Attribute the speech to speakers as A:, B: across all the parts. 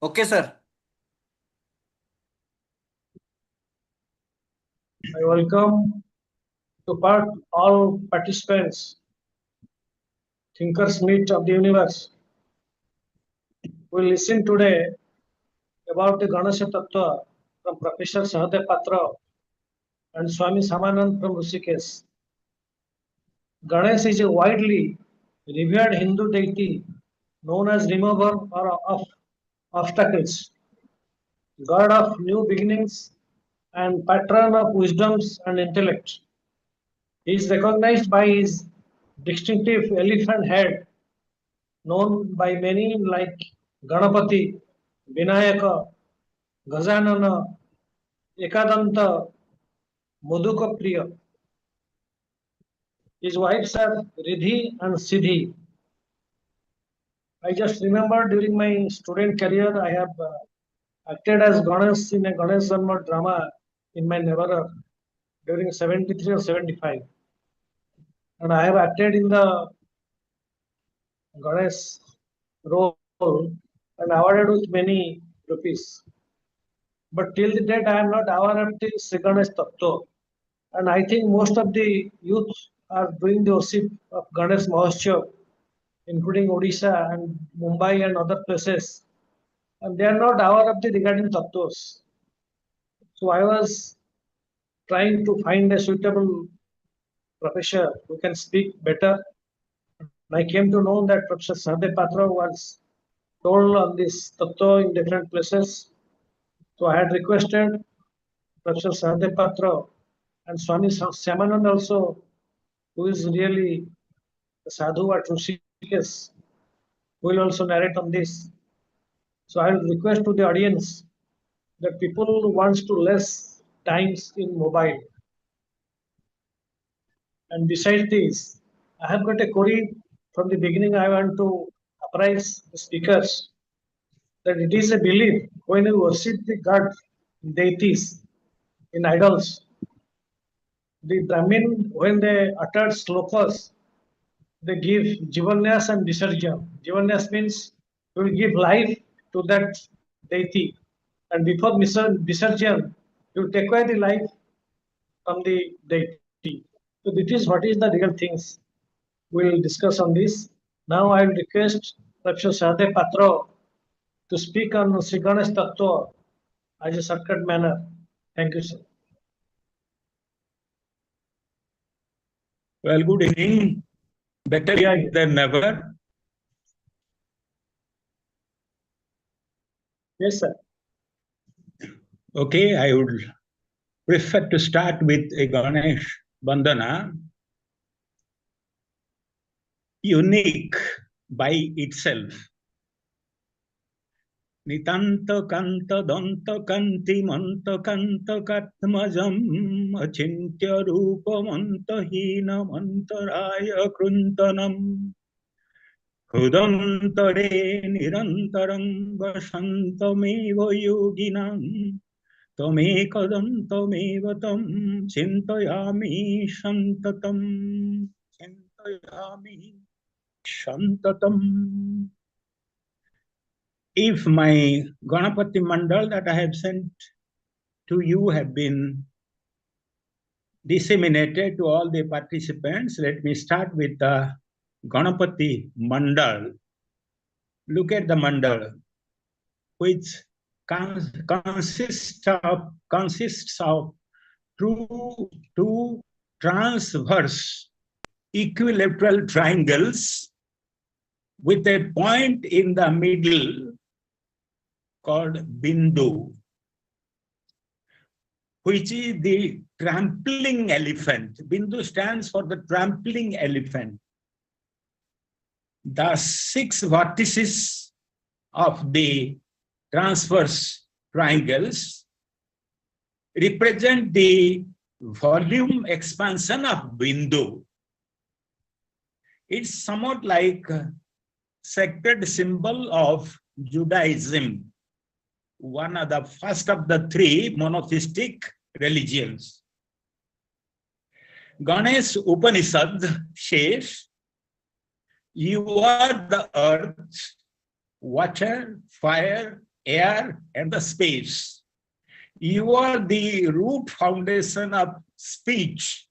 A: Okay, sir.
B: I welcome all participants, thinkers meet of the universe. We listen today about the Ganesha Tattwa from Professor Sahadev Patra and Swami Samanand from Rishikesh. Ganesh is a widely revered Hindu deity known as remover of obstacles, god of new beginnings, and patron of wisdoms and intellect. He is recognized by his distinctive elephant head, known by many like Ganapati, Vinayaka, Gajanana, Ekadanta, Modukapriya. His wives are Riddhi and Siddhi. I just remember during my student career, I have acted as Ganesh in a Ganesh Janma drama in my neighborhood during 73 or 75. And I have acted in the Ganesh role and awarded with many rupees. But till the date, I am not aware of the ShriGanesh Tattwa. And I think most of the youth are doing the worship of Ganesh Mahotsav, including Odisha and Mumbai and other places. And they are not aware of the regarding Tattwas. So I was trying to find a suitable professor who can speak better. And I came to know that Professor Sahadev Patra was told on this Tattva in different places. So I had requested Professor Sahadev Patra and Swami Samanand also, who is really a sadhu at Rishikesh, will also narrate on this. So I will request to the audience that people who wants to less times in mobile. And besides this, I have got a query from the beginning. I want to apprise the speakers that it is a belief when you worship the god deities in idols, the Brahmin when they uttered slokas, they give Jivanyas and Visarjan. Jivanyas means you will give life to that deity. And before Visarjan, you take away the life from the deity. So what is the real things. We'll discuss on this. Now I will request Professor Sade Patro to speak on ShriGanesh Tattwa as a shortcut manner. Thank you, sir.
C: Well, good evening. Better than never.
B: Yes, sir.
C: Okay, I would prefer to start with a Ganesh Bandhana, unique by itself. Nitanta Kanta Danta Kanti Manta Kanta Katmajam Achintya Rupa Manta Hina Mantaraya Kruntanam Hudantare Nirantaram Vasantameva Yoginam Tamekadam Tamevatam Chintayami Shantatam Chintayami Shantatam. If my Ganapati Mandal that I have sent to you have been disseminated to all the participants, let me start with the Ganapati Mandal. Look at the Mandal, which consists of two transverse equilateral triangles with a point in the middle called Bindu, which is the trampling elephant. Bindu stands for the trampling elephant. The 6 vertices of the transverse triangles represent the volume expansion of Bindu. It's somewhat like a sacred symbol of Judaism, one of the first of the 3 monotheistic religions. Ganesh Upanishad says, "You are the earth, water, fire, air, and the space. You are the root foundation of speech.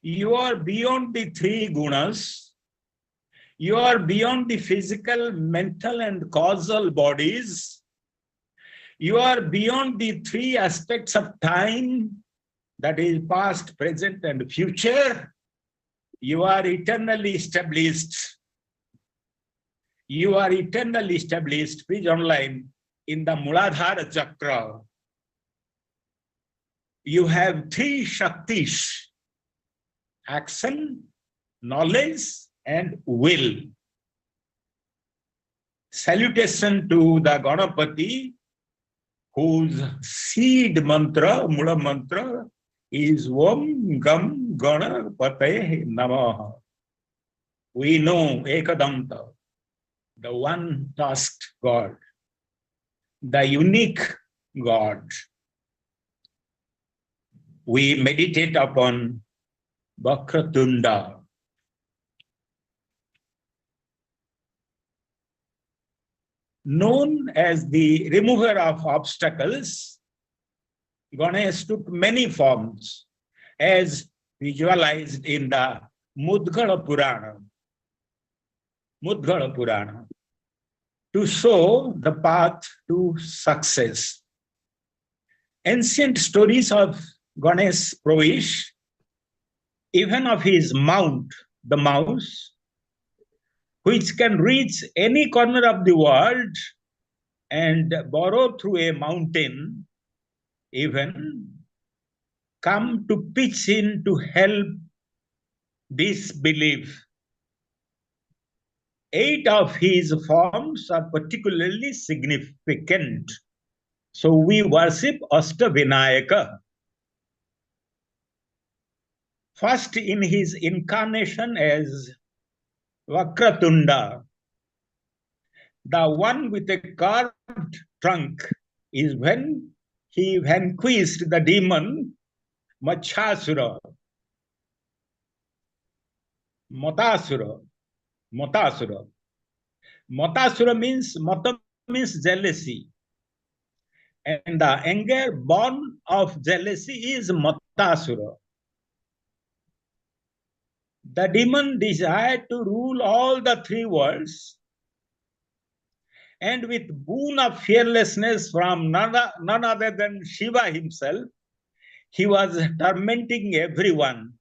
C: You are beyond the three gunas. You are beyond the physical, mental, and causal bodies. You are beyond the three aspects of time, that is past, present, and future. You are eternally established. You are eternally established, please online, in the Muladhara Chakra. You have three Shaktis: action, knowledge, and will. Salutation to the Ganapati, whose seed mantra, Mula mantra, is Om Gam Ganapate Namaha. We know Ekadanta, the one-tasked God, the unique God. We meditate upon Vakratunda. Known as the remover of obstacles, Ganesh took many forms as visualized in the Mudgala Purana. Mudgala Purana, to show the path to success. Ancient stories of Ganesh Pravesh, even of his mount, the mouse, which can reach any corner of the world and burrow through a mountain, even come to pitch in to help disbelief. 8 of his forms are particularly significant. So we worship Ashtavinayaka. First, in his incarnation as Vakratunda, the one with a carved trunk, is when he vanquished the demon Machasura. Motasura. Motasura means jealousy. And the anger born of jealousy is Motasura. The demon desired to rule all the three worlds, and with boon of fearlessness from none other than Shiva himself, he was tormenting everyone.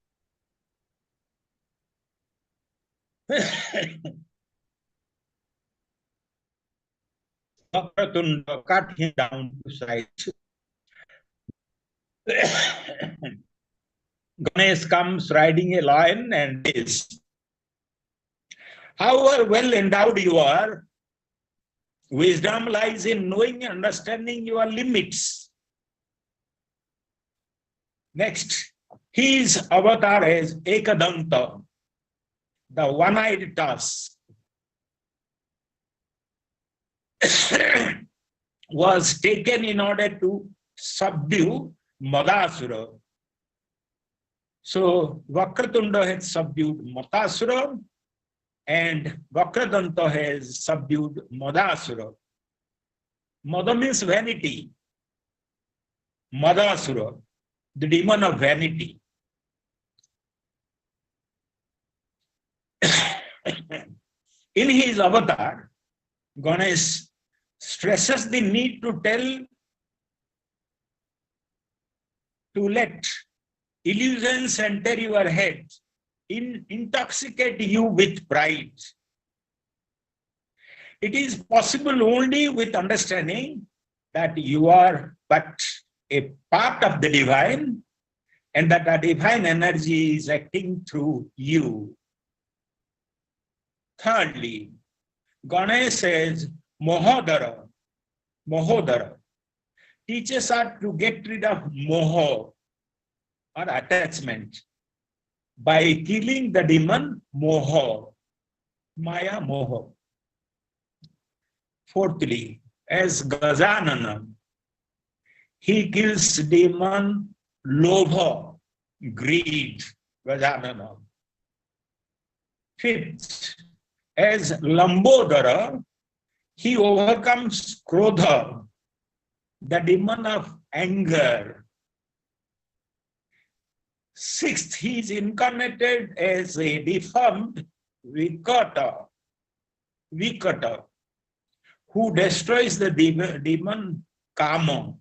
C: Vakratunda cut him down to size. Ganesh comes riding a lion and says, however well endowed you are, wisdom lies in knowing and understanding your limits. Next, his avatar as Ekadanta, the one-eyed tusk, was taken in order to subdue Madasura. So Vakratunda has subdued Matasura and Vakradanta has subdued Madasura. Mada means vanity. Madasura, the demon of vanity. In his avatar, Ganesh stresses the need to let illusions enter your head, intoxicate you with pride. It is possible only with understanding that you are but a part of the divine and that the divine energy is acting through you. Thirdly, Ganesh says, Mohodara teaches us to get rid of moho, or attachment, by killing the demon moho, Maya moho. Fourthly, as Gajanana, he kills demon lobha, greed, Gajanana. Fifth, as Lambodara, He overcomes Krodha, the demon of anger. Sixth, he is incarnated as a deformed Vikata, who destroys the demon Kama.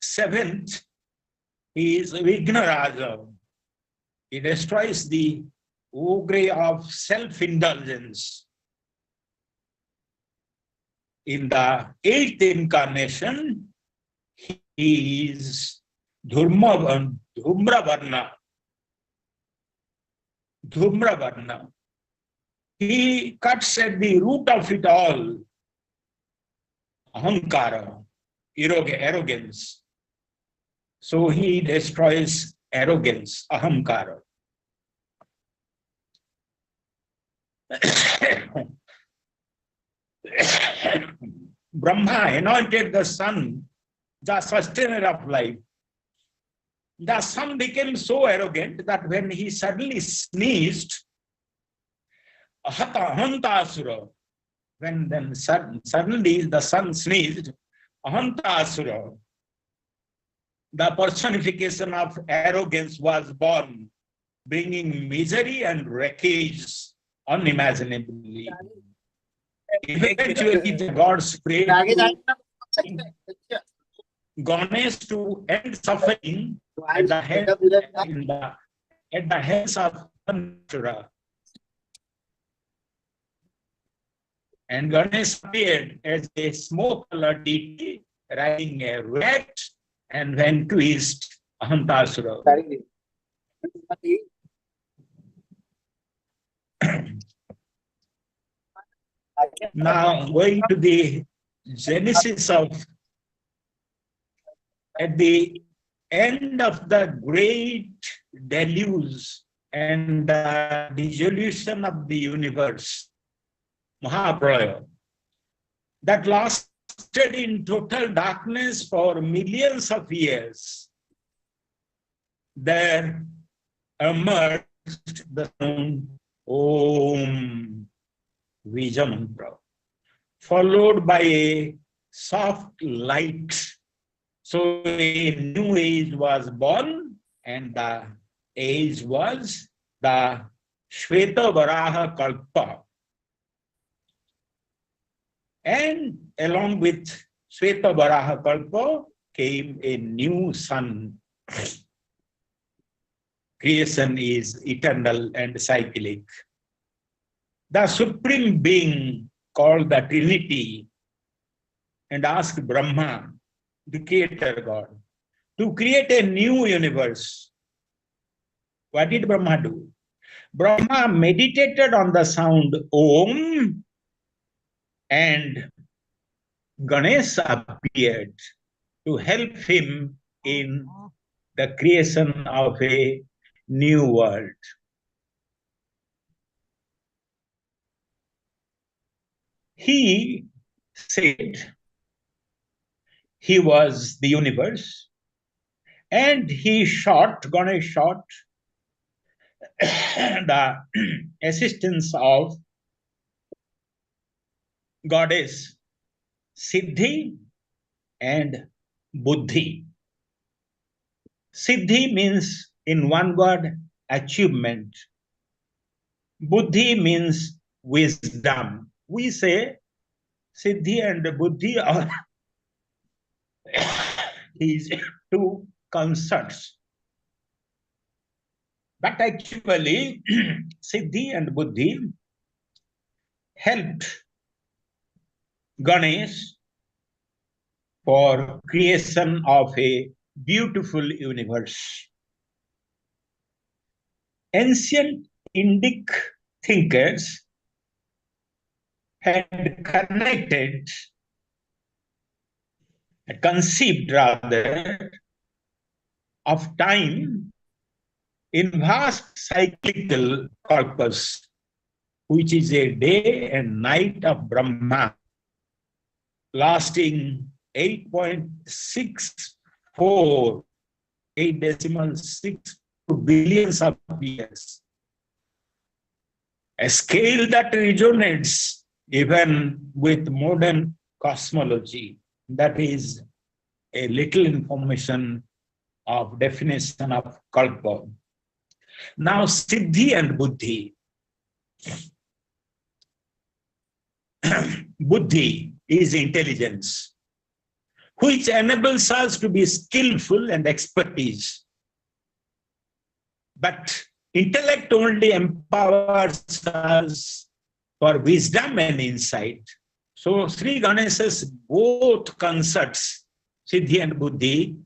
C: Seventh, he is Vignaraja. He destroys the ogre of self-indulgence. In the eighth incarnation, he is Dhumravarna. He cuts at the root of it all, ahankara, arrogance. So he destroys arrogance, ahankara. Brahma anointed the sun, the sustainer of life. The sun became so arrogant that when he suddenly sneezed, Ahantasura, when then suddenly the sun sneezed, Ahantasura, the personification of arrogance was born, bringing misery and wreckage unimaginably. Eventually, the gods prayed to Ganesh to end suffering at the hands of Ahantasura. And Ganesh appeared as a smoke-colored deity riding a rat and went to his Ahantasura. Now, going to the genesis of, at the end of the great deluge and the dissolution of the universe, Mahapralaya, that lasted in total darkness for millions of years, there emerged the sound Om Vijamantra, followed by a soft light. So a new age was born, and the age was the Shweta Varaha Kalpa. And along with Shweta Varaha Kalpa came a new sun. Creation is eternal and cyclic. The Supreme Being called the Trinity and asked Brahma, the Creator God, to create a new universe. What did Brahma do? Brahma meditated on the sound Om, and Ganesh appeared to help him in the creation of a new world. He said he was the universe, and Ganesh shot the assistance of goddess Siddhi and Buddhi. Siddhi means, in one word, achievement. Buddhi means wisdom. We say Siddhi and Buddhi are these two concepts. But actually, Siddhi and Buddhi helped Ganesh for creation of a beautiful universe. Ancient Indic thinkers had conceived rather, of time in vast cyclical corpus, which is a day and night of Brahma, lasting 8.64, 8.6 billions of years. a scale that resonates even with modern cosmology. That is a little information of definition of kalpa. Now, siddhi and buddhi. Buddhi is intelligence, which enables us to be skillful and expertise. But intellect only empowers us for wisdom and insight. So Sri Ganesha's both concepts, Siddhi and Buddhi,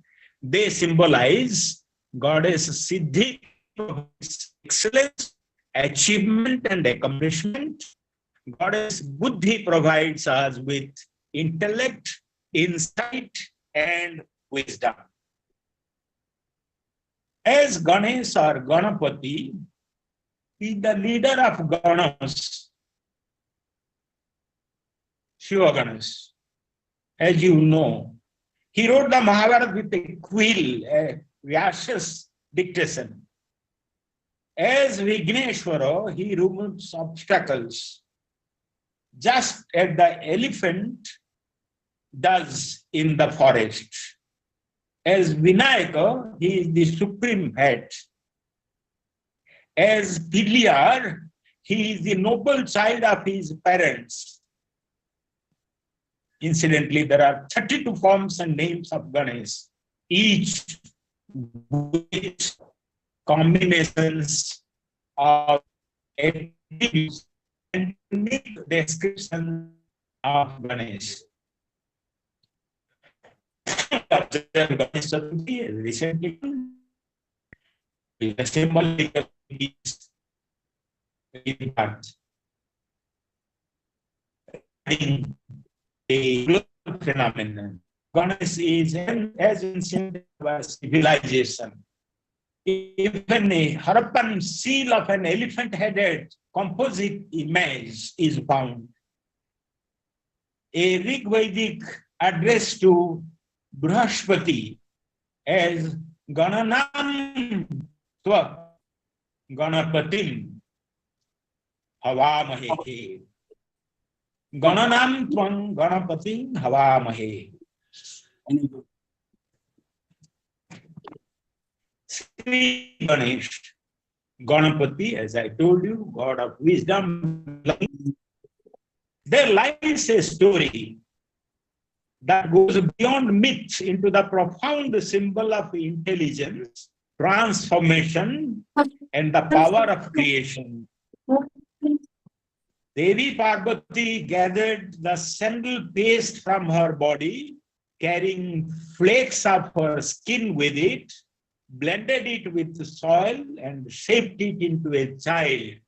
C: they symbolize Goddess Siddhi, excellence, achievement, and accomplishment. Goddess Buddhi provides us with intellect, insight, and wisdom. As Ganesh or Ganapati is the leader of Ganas, Shiva Ganesh, as you know, he wrote the Mahabharata with a quill, a Vyasa's dictation. As Vigneshwara, he removes obstacles, just as the elephant does in the forest. As Vinayaka, he is the supreme head. As Piliyar, he is the noble child of his parents. Incidentally, there are 32 forms and names of Ganesh, each with combinations of attributes and unique description of Ganesh. Ganesh recently the symbolical impact. A global phenomenon. Ganesh is as ancient as civilization. Even a Harappan seal of an elephant-headed composite image is found. A Rig Vedic address to Brahaspati as Gananam Tva Ganapatim Havamahe. Gananam Tvam Ganapatim Havamahe. Sri Ganesh, Ganapati, as I told you, God of wisdom. There lies a story that goes beyond myth into the profound symbol of intelligence, transformation, and the power of creation. Devi Parvati gathered the sandal paste from her body, carrying flakes of her skin with it, blended it with soil, and shaped it into a child.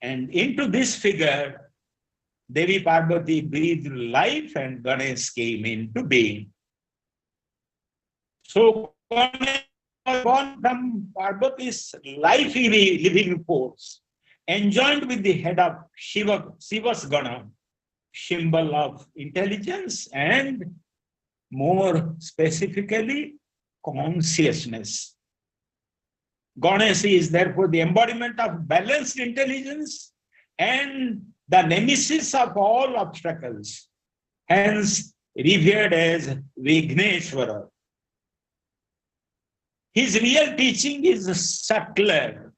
C: And into this figure, Devi Parvati breathed life and Ganesh came into being. So Ganesh was born from Parvati's life-living force, enjoined with the head of Shiva's Gana, symbol of intelligence and more specifically, consciousness. Ganesh is therefore the embodiment of balanced intelligence and the nemesis of all obstacles, hence revered as Vigneshwara. His real teaching is subtler.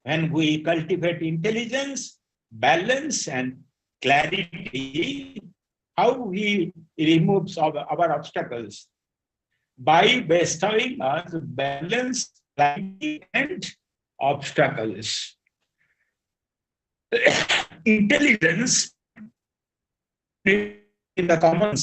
C: When we cultivate intelligence, balance, and clarity, how he removes our obstacles by bestowing us balance, clarity, and obstacles. Intelligence in the common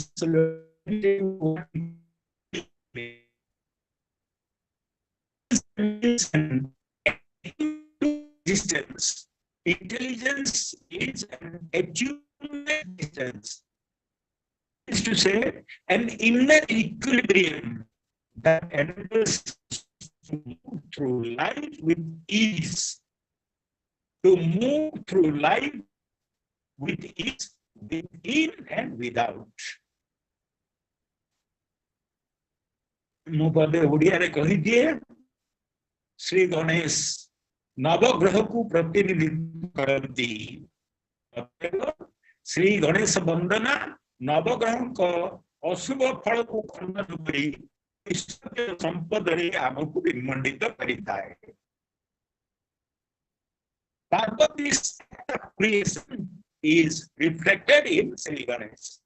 C: existence. Intelligence is an attunement distance. Is to say, an inner equilibrium that enables us to move through life with ease. To move through life with ease, within and without. ମୁଁ ପଦେ ଓଡ଼ିଆରେ କହିଦିଏ ଶ୍ରୀ ଗଣେଶ नवग्रह को प्रतिनिधित्व करती श्री गणेश वंदना नवग्रह को अशुभ फल को खंडन करी संपद आमको विमंडित करता है Parvati's creation is reflected in Sri Ganesh.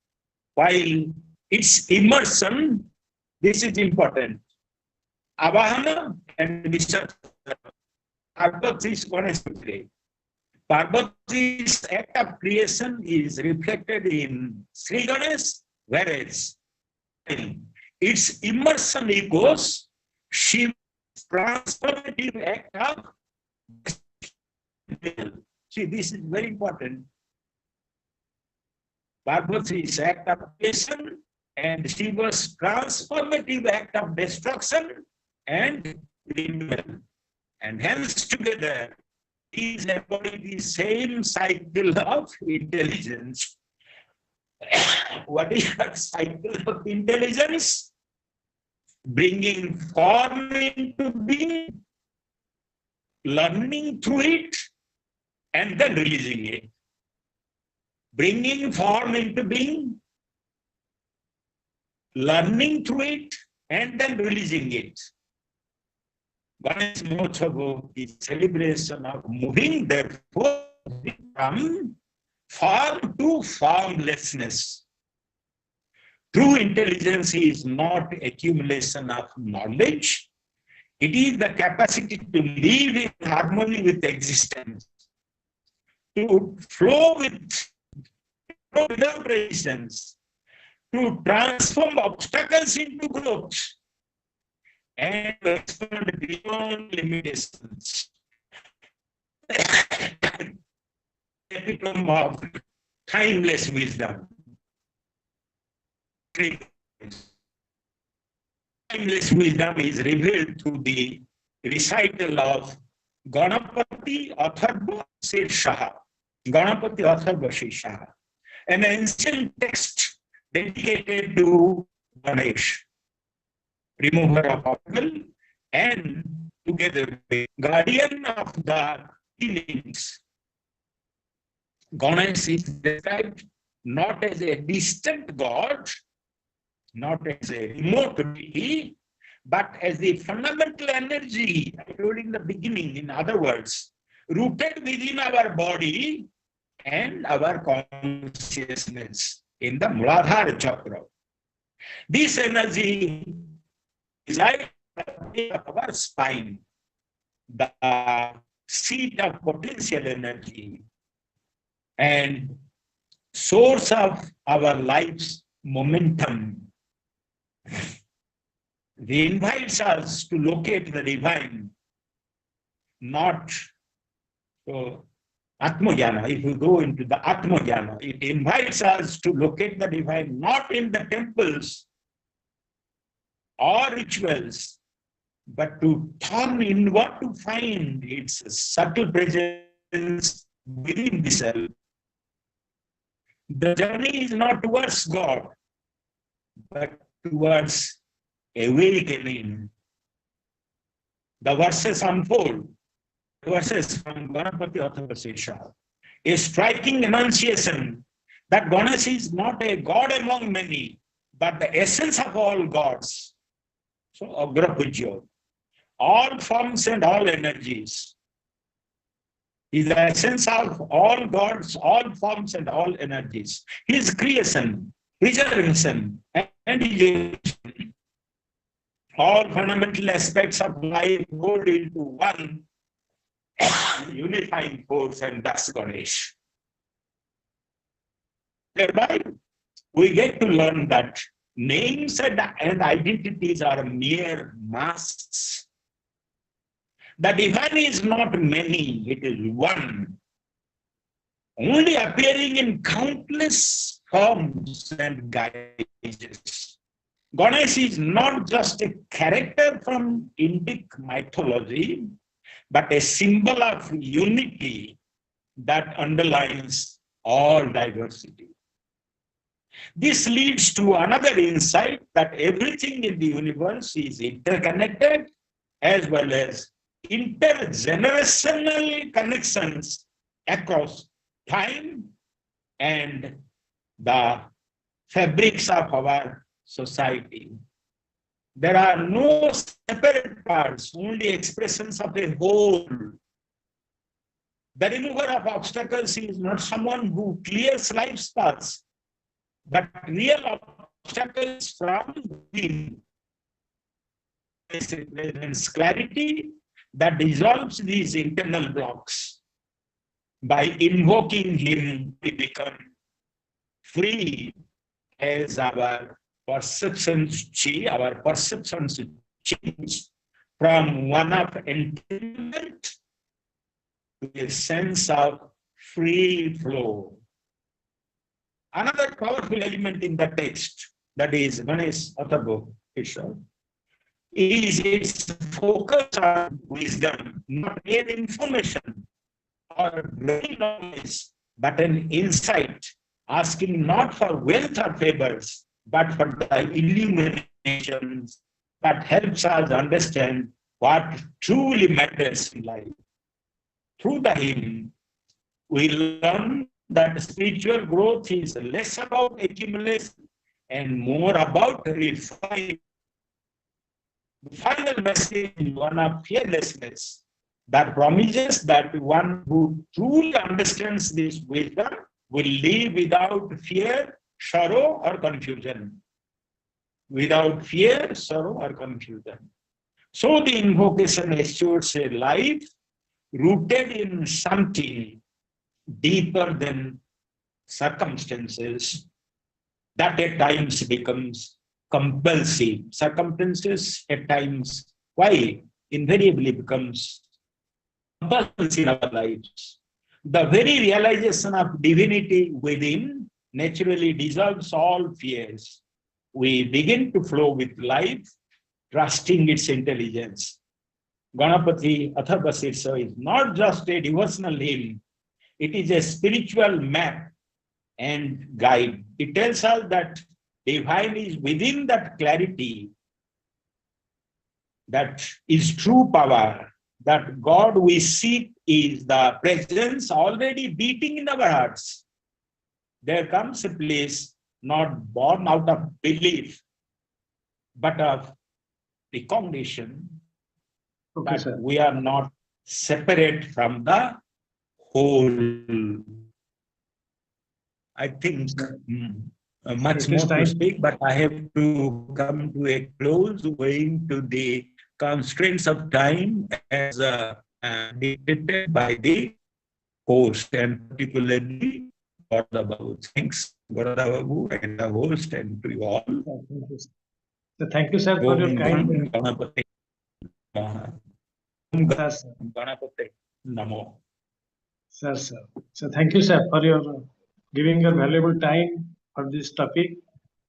C: While its immersion, this is important. Avahana and Visarjana. Parvati's Ganesh. Parvati's act of creation is reflected in Sri Ganesh, whereas its immersion echoes Shiva's transformative act of. See, this is very important. Parvati's act of creation and Shiva's transformative act of destruction and renewal. And hence together, these embody the same cycle of intelligence. What is that cycle of intelligence? Bringing form into being, learning through it, and then releasing it. Bringing form into being, learning through it, and then releasing it. Ganesh Motsava is celebration of moving therefore from form to formlessness. True intelligence is not accumulation of knowledge. It is the capacity to live in harmony with existence, to flow without resistance, to transform obstacles into growth, and to expand beyond limitations. Epitome of timeless wisdom. Timeless wisdom is revealed through the recital of Ganapati Atharva Sirshaha. Ganapati Atharva Sirshaha, an ancient text dedicated to Ganesh, remover of obstacle, and together with guardian of the feelings. Ganesh is described not as a distant god, not as a remote deity, but as the fundamental energy, I told in the beginning, in other words, rooted within our body and our consciousness in the Muladhara Chakra. This energy is like our spine, the seat of potential energy and source of our life's momentum. He invites us to locate the divine, not so Atmajnana. If we go into the Atmajnana, it invites us to locate the divine not in the temples or rituals, but to turn inward to find its subtle presence within the self. The journey is not towards God, but towards awakening. The verses unfold, verses from Ganapati Atharva Sirshaha, a striking enunciation that Ganesh is not a god among many, but the essence of all gods. So, Agra Pujya, all forms and all energies. He is the essence of all gods, all forms and all energies. His creation, preservation, and his all fundamental aspects of life rolled into one unifying force, and thus Ganesh. Thereby, we get to learn that names and identities are mere masks. The divine is not many, it is one, only appearing in countless forms and guises. Ganesh is not just a character from Indic mythology, but a symbol of unity that underlines all diversity. This leads to another insight that everything in the universe is interconnected as well as intergenerational connections across time and the fabrics of our society. There are no separate parts, only expressions of a whole. The remover of obstacles is not someone who clears life's paths, but real obstacles from within. It represents clarity that dissolves these internal blocks. By invoking him, we become free as our perceptions change from one of entanglement to a sense of free flow. Another powerful element in the text, that is Ganesh Tattwa itself, is its focus on wisdom, not mere information or great knowledge, but an insight, asking not for wealth or favors, but for the illuminations that helps us understand what truly matters in life. Through the hymn, we learn that spiritual growth is less about accumulation and more about refinement. The final message is one of fearlessness that promises that one who truly understands this wisdom will live without fear, sorrow, or confusion. Without fear, sorrow, or confusion. So the invocation assures a life rooted in something deeper than circumstances that at times becomes compulsive. Circumstances at times, why invariably becomes compulsive in our lives. The very realization of divinity within naturally dissolves all fears. We begin to flow with life, trusting its intelligence. Ganapati Atharvasirsa is not just a devotional hymn, it is a spiritual map and guide. It tells us that divine is within that clarity, that is true power, that God we seek is the presence already beating in our hearts. There comes a place not born out of belief, but of recognition that we are not separate from the whole. I think much more to speak, but I have to come to a close owing to the constraints of time as dictated by the host, and particularly Garuda Babu. Thanks, Garuda Babu, and the host, and to you all.
B: So thank you, sir, for your kind.
C: Ganapati Namo.
B: Sir. So thank you, sir, for your giving your valuable time for this topic.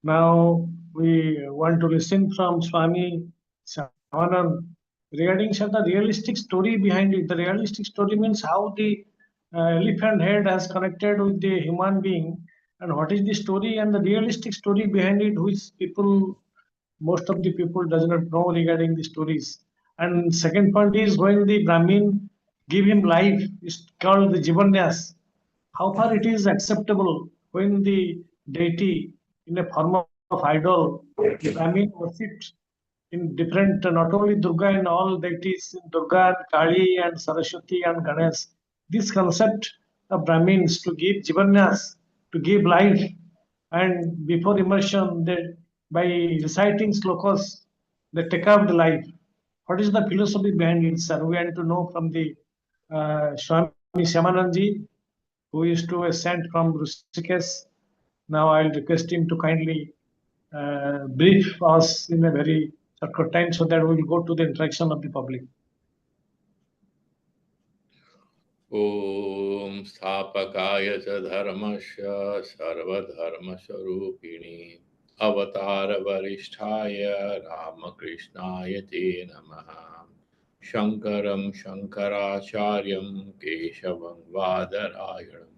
B: Now we want to listen from Swami Savanand regarding sir, the realistic story behind it. The realistic story means how the elephant head has connected with the human being, and what is the story and the realistic story behind it, which most of the people does not know regarding the stories. And second point is when the Brahmin give him life, is called the Jivanyas. How far it is acceptable when the deity in a form of idol, the Brahmin worshipped in different, not only Durga and all deities, Durga and Kali and Saraswati and Ganesh. This concept of Brahmins to give Jivanyas, to give life, and before immersion, they, by reciting slokas, they take out the life. What is the philosophy behind it, sir? We want to know from the Swami Shyamanandji, who is to a saint from Rishikesh. Now I'll request him to kindly brief us in a very short time so that we will go to the interaction of the public.
A: Om Sthapakaya cha dharmasya sarvadharmaswarupini avatara varisthaya Ramakrishnaya te namaha Shankaram Shankaracharyam Keshavam Vadarayam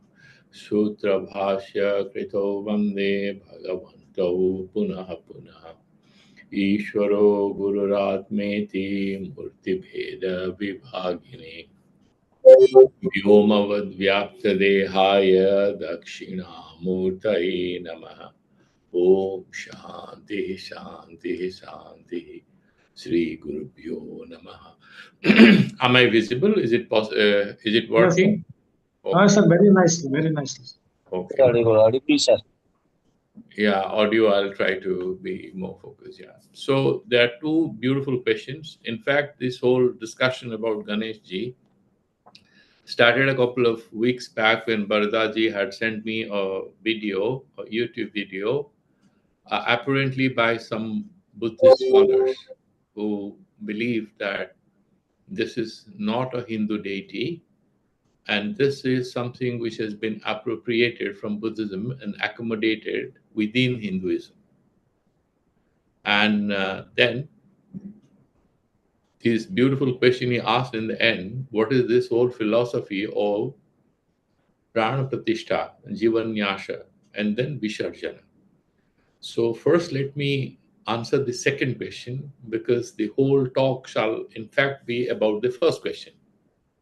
A: Sutra Bhashya Krito Vande Bhagavanto Punaha Punaha ईश्वरो गुरुरात्मेति मूर्तिभेद विभागिने व्योमवद्व्याप्तदेहाय दक्षिणामूर्तये नमः। ओम शांति शांति शांति। Shri Gurubhyo Namaha. Am I visible? Is it is it
B: Yes, sir.
A: working?
B: Sir, very nicely, very nicely.
A: Okay.
D: Audible, sir.
A: Yeah, audio, I'll try to be more focused. Yeah. So there are two beautiful questions. In fact, this whole discussion about Ganesh ji started a couple of weeks back when Bardaji had sent me a video, a YouTube video, apparently by some Buddhist scholars who believe that this is not a Hindu deity, and this is something which has been appropriated from Buddhism and accommodated within Hinduism. And then this beautiful question he asked in the end, what is this whole philosophy of Prana Pratishtha, Jivan Nyasha, and then Visarjana? So first let me answer the second question, because the whole talk shall in fact be about the first question,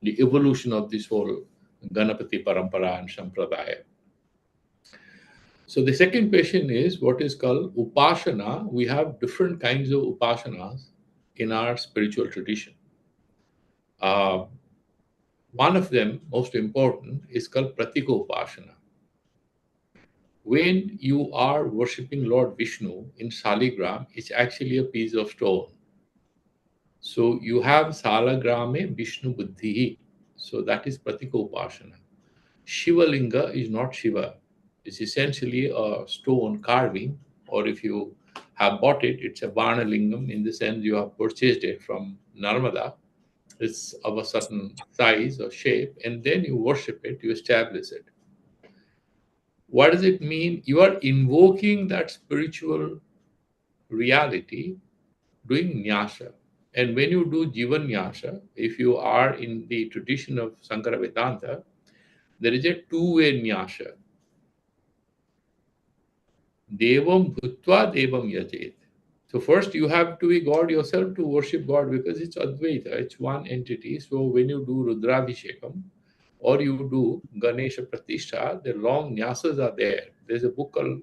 A: the evolution of this whole Ganapati Parampara and Sampradaya. So the second question is what is called Upasana. We have different kinds of Upasanas in our spiritual tradition. One of them, most important, is called Pratika Upasana. When you are worshipping Lord Vishnu in Saligram, it's actually a piece of stone. So you have Salagrame Vishnu Buddhi. So that is Pratika Upasana. Shiva Linga is not Shiva. It's essentially a stone carving, or if you have bought it, it's a Varna Lingam in the sense you have purchased it from Narmada. It's of a certain size or shape, and then you worship it, you establish it. What does it mean? You are invoking that spiritual reality doing nyasa. And when you do jivan nyasa, if you are in the tradition of Sankara Vedanta, there is a two-way nyasa. Devam bhutva devam yajet. So first you have to be God yourself to worship God, because it's Advaita, it's one entity. So when you do Rudravishekam or you do Ganesha Pratishtha, the long nyasas are there. There's a book called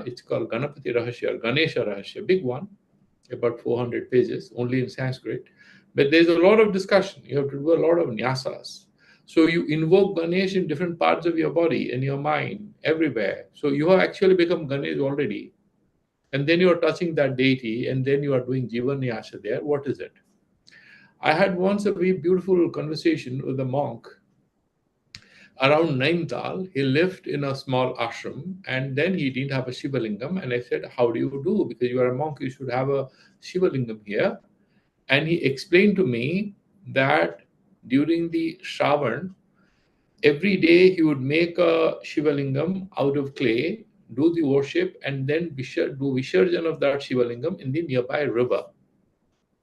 A: it's called Ganapati Rahasya, Ganesha Rahasya, big one, about 400 pages, only in Sanskrit. But there's a lot of discussion. You have to do a lot of nyasas. So you invoke Ganesh in different parts of your body, in your mind, everywhere. So you have actually become Ganesh already. And then you are touching that deity, and then you are doing Jivan Nyasa there. What is it? I had once a very beautiful conversation with a monk around Nainital. He lived in a small ashram, and then he didn't have a Shiva Lingam. And I said, how do you do? Because you are a monk, you should have a Shiva Lingam here. And he explained to me that during the Shravan, every day he would make a Shiva Lingam out of clay, do the worship, and then do Visarjan of that Shiva Lingam in the nearby river.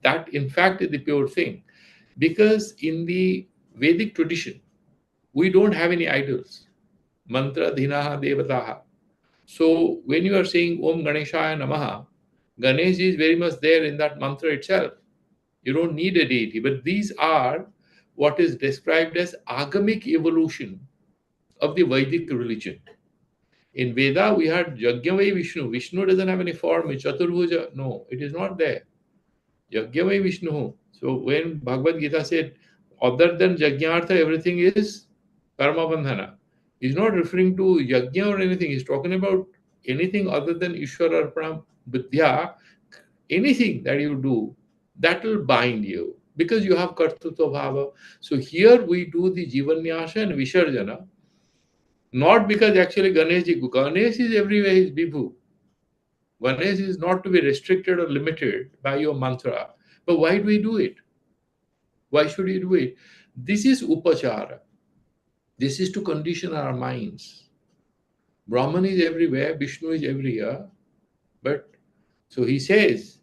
A: That, in fact, is the pure thing. Because in the Vedic tradition, we don't have any idols. Mantra dhinaha devataha. So when you are saying Om Ganeshaya Namaha, Ganesh is very much there in that mantra itself. You don't need a deity. But these are what is described as agamic evolution of the Vedic religion. In Veda, we had Yagyavai Vishnu. Vishnu doesn't have any form, Chaturbuja. No, it is not there. Yagyavai Vishnu. So when Bhagavad Gita said, other than Yajnartha, everything is Karmabandhana. He's not referring to Yajna or anything. He's talking about anything other than Ishwara Arpanam Vidya, anything that you do, that will bind you because you have Kartutva Bhava. So here we do the Jivanyasha and Visarjana, not because actually Ganesh is everywhere, he's Vibhu. Ganesh is not to be restricted or limited by your mantra. But why do we do it? Why should we do it? This is upachara. This is to condition our minds. Brahman is everywhere, Vishnu is everywhere. But so he says,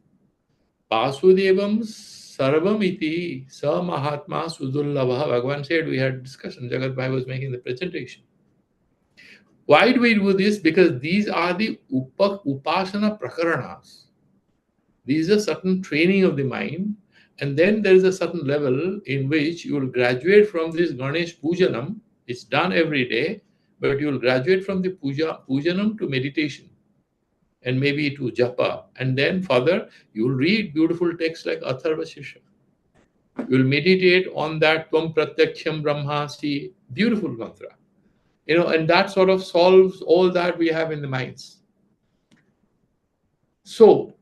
A: Pasudevam Sarvam iti sa Mahatma Sudullabha. Bhagavan said, we had discussion, Jagat Bhai was making the presentation. Why do we do this? Because these are the upasana prakaranas. These are certain training of the mind, and then there is a certain level in which you will graduate from this Ganesh Pujanam. It's done every day, but you will graduate from the Pujanam to meditation, and maybe to japa, and then further you will read beautiful texts like Atharva Shisha. You will meditate on that Tvam Pratyaksham Brahmasi, beautiful mantra. And that sort of solves all that we have in the minds. So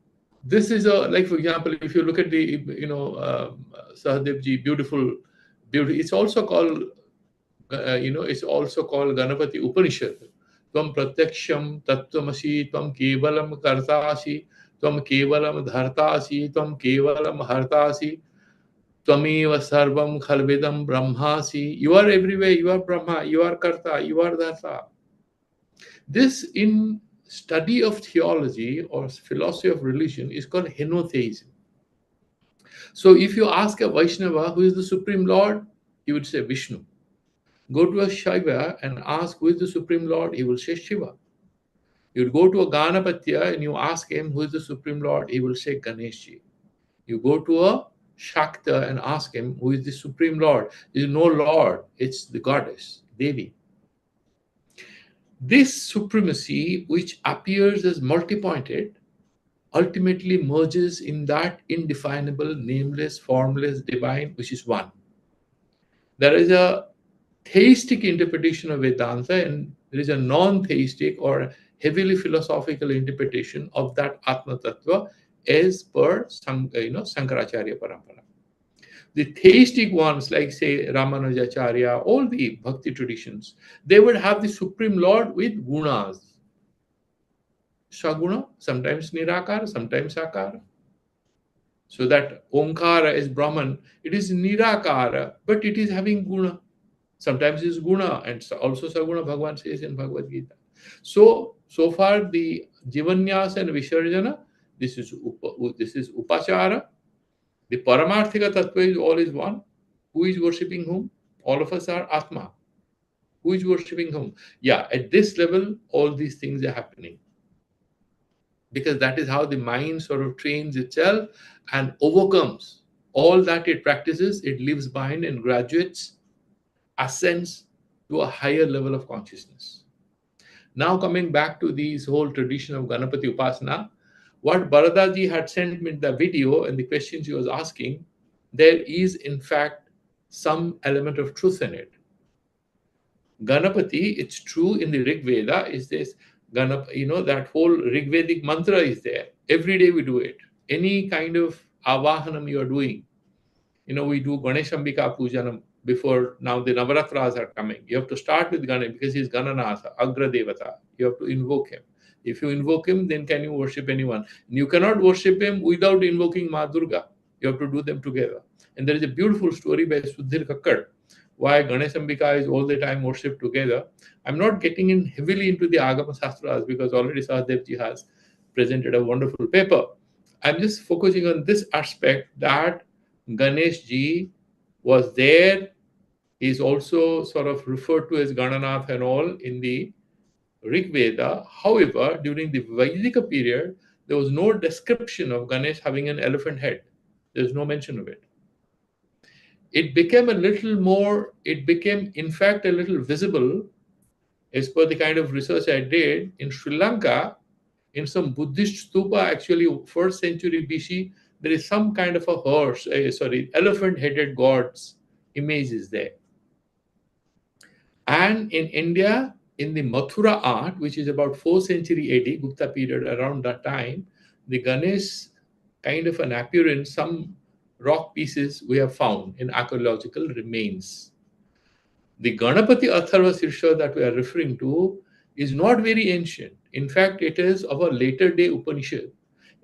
A: this is like, for example, if you look at the Sahadevji, beautiful. It's also called it's also called Ganapati Upanishad. Tvam pratyaksham tattvamasi tvam kevalam kartasi tvam kevalam dhartasi tvam kevalam hartasi tvameva sarvam khalvidam brahmasi. You are everywhere. You are Brahma. You are Karta. You are Dharta. This, in study of theology or philosophy of religion, is called henotheism. So if you ask a Vaishnava who is the Supreme Lord, he would say Vishnu. Go to a Shaiva and ask who is the Supreme Lord, he will say Shiva. You go to a Ganapatya and you ask him who is the Supreme Lord, he will say Ganeshji. You go to a Shakta and ask him who is the Supreme Lord. There is no Lord, it's the goddess, Devi. This supremacy, which appears as multi-pointed, ultimately merges in that indefinable, nameless, formless, divine, which is one. There is a theistic interpretation of Vedanta, and there is a non-theistic or heavily philosophical interpretation of that Atma Tattva as per Sankaracharya Parampara. The theistic ones, like say Ramanujacharya, all the bhakti traditions, they would have the Supreme Lord with gunas. Saguna, sometimes Nirakara, sometimes Sakara. So that Omkara is Brahman, it is Nirakara, but it is having guna. Sometimes it's guna, and also Saguna, Bhagavan says in Bhagavad Gita. So far the Jivanyasa and Visarjana, this is Upachara. The Paramarthika Tattva is all is one. Who is worshipping whom? All of us are Atma. Who is worshipping whom? Yeah, at this level, all these things are happening. Because that is how the mind sort of trains itself and overcomes all that it practices. It leaves behind and graduates, ascends to a higher level of consciousness. Now coming back to this whole tradition of Ganapati Upasana, what Bharadaji had sent me the video and the questions he was asking, there is in fact some element of truth in it. Ganapati, it's true in the Rig Veda, is this that whole Rigvedic mantra is there. Every day we do it. Any kind of avahanam you are doing. We do Ganeshambika Pujanam before. Now the Navaratras are coming. You have to start with Ganesh because he's Gananatha, Agra Devata. You have to invoke him. If you invoke him, then can you worship anyone? And you cannot worship him without invoking Ma Durga. You have to do them together. And there is a beautiful story by Sudhir Kakkad, why Ganeshambika is all the time worshipped together. I'm not getting in heavily into the Agama Sastras because already Sahadevji has presented a wonderful paper. I'm just focusing on this aspect that Ganesh ji was there. He's also sort of referred to as Gananath and all in the Rig Veda. However, during the Vaidika period, there was no description of Ganesh having an elephant head. There's no mention of it. It became in fact a little visible as per the kind of research I did in Sri Lanka. In some Buddhist stupa, actually 1st century BC, there is some kind of a elephant-headed god's image is there. And in India, in the Mathura art, which is about 4th century AD, Gupta period, around that time, the Ganesh kind of an appearance, some rock pieces we have found in archaeological remains. The Ganapati Atharva Sirsha that we are referring to is not very ancient. In fact, it is of a later day Upanishad.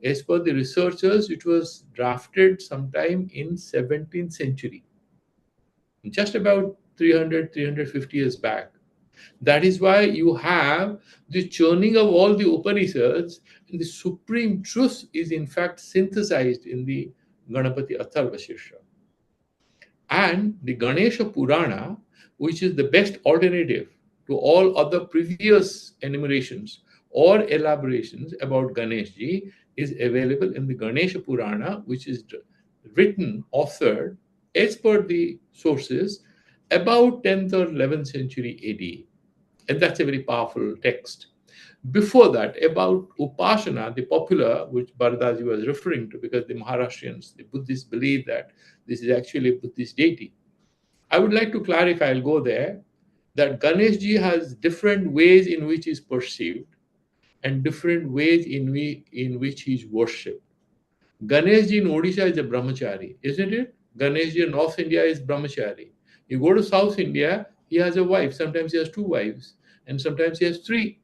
A: As per the researchers, it was drafted sometime in 17th century, just about 350 years back. That is why you have the churning of all the Upanishads, and the supreme truth is in fact synthesized in the Ganapati Atharva Sirsha. And the Ganesha Purana, which is the best alternative to all other previous enumerations or elaborations about Ganeshji is available in the Ganesha Purana, which is written, authored, as per the sources, about 10th or 11th century AD. And that's a very powerful text. Before that, about Upasana, the popular, which Bharadaji was referring to, because the Maharashtrians, the Buddhists, believe that this is actually a Buddhist deity. I would like to clarify, I'll go there, that Ganeshji has different ways in which he is perceived and different ways in which he is worshipped. Ganeshji in Odisha is a brahmachari, isn't it? Ganeshji in North India is brahmachari. You go to South India, he has a wife. Sometimes he has two wives, and sometimes he has three.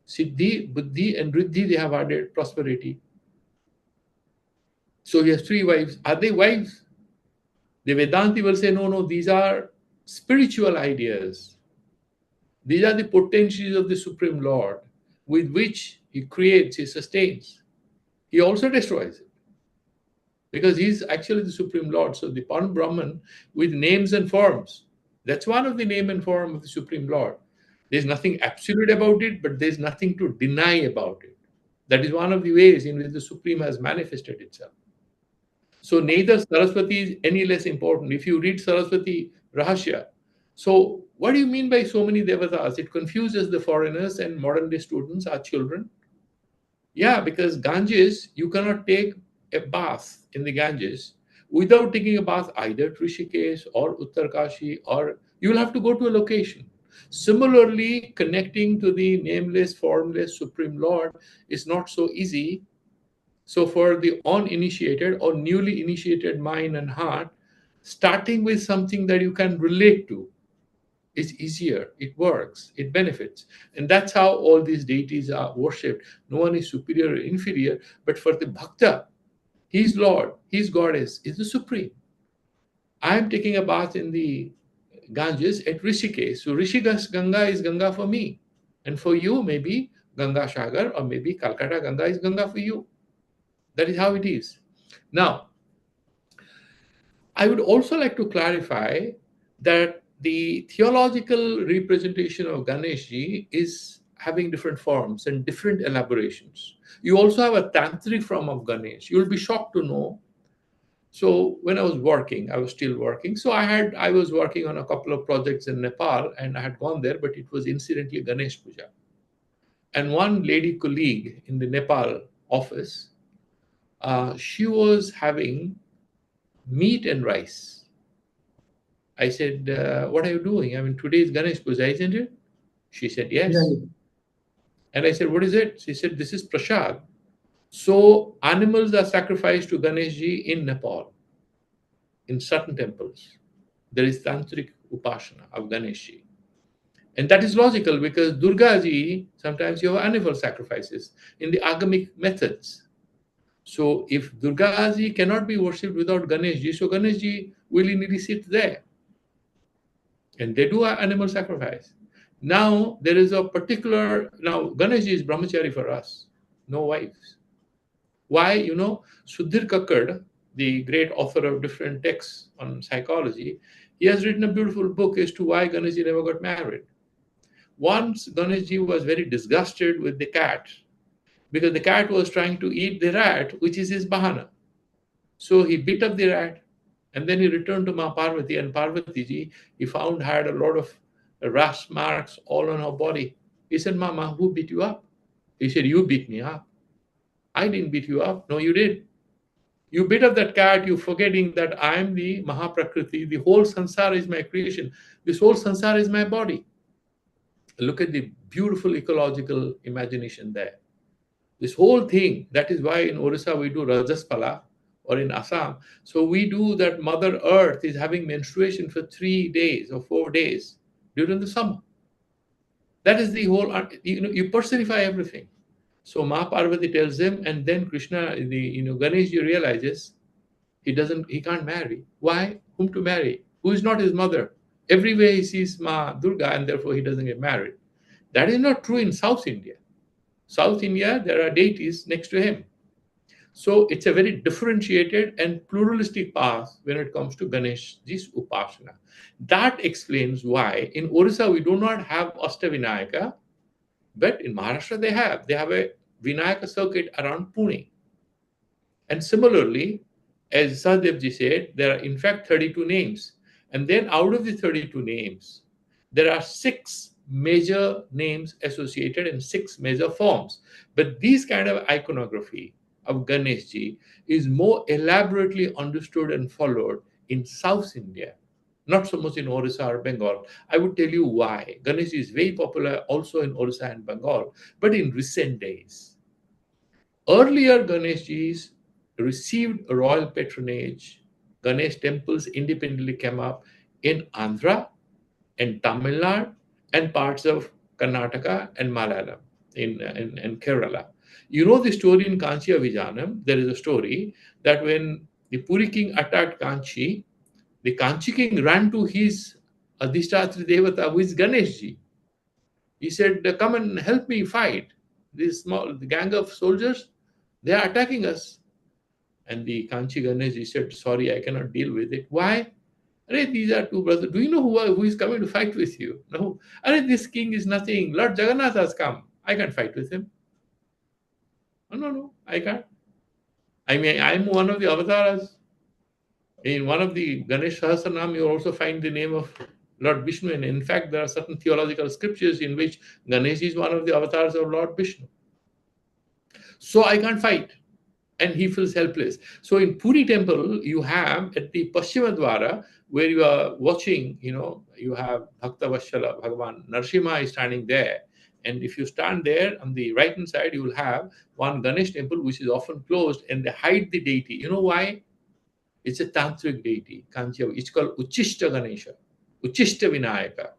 A: Siddhi, Buddhi, and Riddhi, they have added prosperity. So he has three wives. Are they wives? The Vedanti will say, no, no, these are spiritual ideas. These are the potencies of the Supreme Lord with which he creates, he sustains. He also destroys it, because he's actually the Supreme Lord. So the Pan Brahman with names and forms, that's one of the name and form of the Supreme Lord. There's nothing absolute about it, but there's nothing to deny about it. That is one of the ways in which the Supreme has manifested itself. So neither Saraswati is any less important. If you read Saraswati Rahasya, so what do you mean by so many devatas? It confuses the foreigners and modern day students, our children. Yeah, because Ganges, you cannot take a bath in the Ganges without taking a bath either at Rishikesh or Uttarkashi, or you will have to go to a location. Similarly, connecting to the nameless, formless Supreme Lord is not so easy. So for the uninitiated or newly initiated mind and heart, starting with something that you can relate to is easier. It works. It benefits. And that's how all these deities are worshipped. No one is superior or inferior, but for the bhakta, he's Lord, he's Goddess, is the Supreme. I am taking a bath in the Ganges at Rishikesh. So Rishikesh Ganga is Ganga for me. And for you, maybe Ganga Sagar, or maybe Calcutta Ganga is Ganga for you. That is how it is. Now, I would also like to clarify that the theological representation of Ganeshji is having different forms and different elaborations. You also have a tantric form of Ganesh. You'll be shocked to know. So when I was still working. So I was working on a couple of projects in Nepal, and I had gone there, but it was incidentally Ganesh Puja. And one lady colleague in the Nepal office, she was having meat and rice. I said, what are you doing? I mean, today is Ganesh Puja, isn't it? She said, yes.
B: Yeah.
A: And I said, what is it? She said, this is prasad. So animals are sacrificed to Ganeshji in Nepal, in certain temples. There is tantric upasana of Ganeshji. And that is logical, because Durgaji, sometimes you have animal sacrifices in the agamic methods. So if Durgaji cannot be worshipped without Ganeshji, so Ganeshji willy-nilly sits there. And they do animal sacrifice. Now, there is a particular, now Ganeshji is brahmachari for us, no wives. Why? Sudhir Kakkad, the great author of different texts on psychology, he has written a beautiful book as to why Ganeshji never got married. Once Ganeshji was very disgusted with the cat, because the cat was trying to eat the rat, which is his bahana. So he beat up the rat, and then he returned to Ma Parvati, and Parvati ji, he found had a lot of rash marks all on her body. He said, Mama, who beat you up? He said, you beat me up. I didn't beat you up. No, you did. You beat up that cat, you forgetting that I am the Mahaprakriti. The whole sansara is my creation. This whole sansara is my body. Look at the beautiful ecological imagination there. This whole thing, that is why in Odisha we do Rajaspala, or in Assam. So we do that Mother Earth is having menstruation for 3 days or 4 days during the summer. That is the whole, you personify everything. So Ma Parvati tells him, and then Krishna, Ganeshji realizes he can't marry. Why? Whom to marry? Who is not his mother? Everywhere he sees Ma Durga, and therefore he doesn't get married. That is not true in South India. South India, there are deities next to him. So it's a very differentiated and pluralistic path when it comes to Ganeshji's Upasana. That explains why in Orissa we do not have Ashtavinayaka, but in Maharashtra they have. They have a Vinayaka circuit around Pune. And similarly, as Sahadevji said, there are in fact 32 names. And then out of the 32 names, there are 6 major names associated in 6 major forms. But these kind of iconography of Ganeshji is more elaborately understood and followed in South India, not so much in Orissa or Bengal. I would tell you why. Ganeshji is very popular also in Orissa and Bengal, but in recent days. Earlier Ganeshjis received royal patronage. Ganesh temples independently came up in Andhra and Tamil Nadu and parts of Karnataka and Malayalam in Kerala. You know the story in Kanchi Avijanam. There is a story that when the Puri king attacked Kanchi, the Kanchi king ran to his Adhishtatri Devata, who is Ganeshji. He said, come and help me fight. The gang of soldiers, they are attacking us. And the Kanchi Ganesh said, sorry, I cannot deal with it. Why? These are 2 brothers. Do you know who is coming to fight with you? No. This king is nothing. Lord Jagannath has come. I can't fight with him. No, I can't. I mean, I'm one of the avatars. In one of the Ganesh Sahasranam, you also find the name of Lord Vishnu. And in fact, there are certain theological scriptures in which Ganesh is one of the avatars of Lord Vishnu. So I can't fight. And he feels helpless. So in Puri temple, you have at the Paschima Dwara, where you are watching, you have Bhakta Vassala, Bhagavan Narsimha is standing there. And if you stand there on the right hand side, you will have one Ganesh temple, which is often closed, and they hide the deity. You know why? It's a tantric deity. It's called Uchishta Ganesha, Uchishta Vinayaka.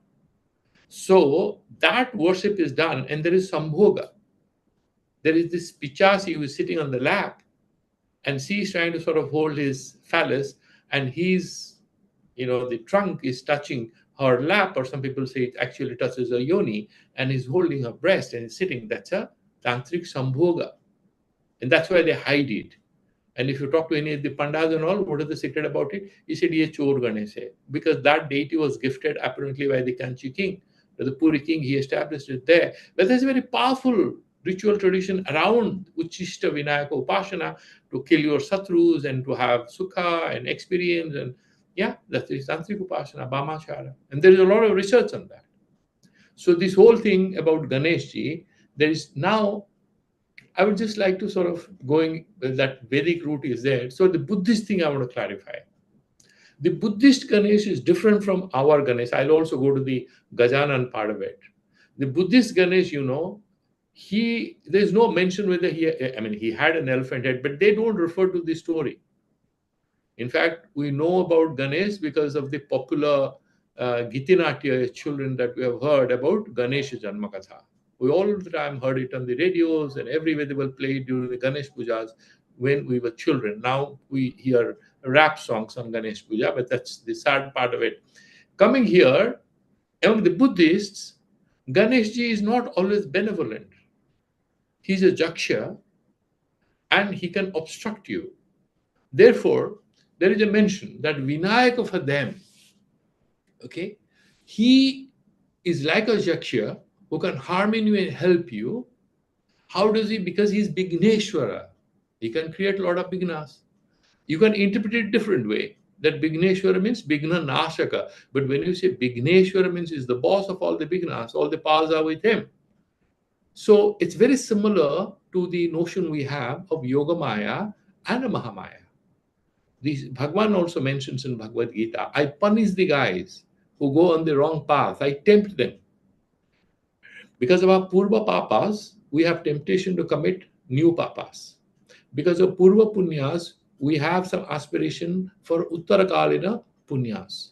A: So that worship is done, and there is Sambhoga. There is this Pichasi who is sitting on the lap, and she is trying to sort of hold his phallus, and the trunk is touching her lap, or some people say it actually touches her yoni, and he's holding her breast and he's sitting. That's a tantric sambhoga. And that's why they hide it. And if you talk to any of the pandas and all, what is the secret about it? He said, ye chor Ganesh hai. Because that deity was gifted apparently by the Kanchi king. The Puri king, he established it there. But there's a very powerful ritual tradition around Uchishta Vinayaka Upasana to kill your satrus and to have sukha and experience. And that is Tantric Upasana, Bhamachara. And there is a lot of research on that. So this whole thing about Ganeshji, there is now, I would just like to sort of going, that Vedic root is there. So the Buddhist thing I want to clarify. The Buddhist Ganesh is different from our Ganesh. I'll also go to the Gajanan part of it. The Buddhist Ganesh, there's no mention whether he had an elephant head, but they don't refer to the story. In fact, we know about Ganesh because of the popular Gitinatya children that we have heard about Ganesh Janmakatha. We all the time heard it on the radios, and everywhere they will play it during the Ganesh Pujas when we were children. Now we hear rap songs on Ganesh Puja, but that's the sad part of it. Coming here, among the Buddhists, Ganeshji is not always benevolent. He's a Jaksha, and he can obstruct you. Therefore, there is a mention that Vinayaka for them, okay, he is like a Jaksha who can harm you and help you. How does he? Because he's Bigneshwara. He can create a lot of Bignas. You can interpret it different way. That Bigneshwara means Bigna Nashaka. But when you say Bigneshwara means he's the boss of all the Bignas, all the powers are with him. So it's very similar to the notion we have of Yogamaya and a Mahamaya. Bhagavan also mentions in Bhagavad Gita, I punish the guys who go on the wrong path. I tempt them. Because of our Purva Papas, we have temptation to commit new Papas. Because of Purva Punyas, we have some aspiration for Uttarakalina Punyas.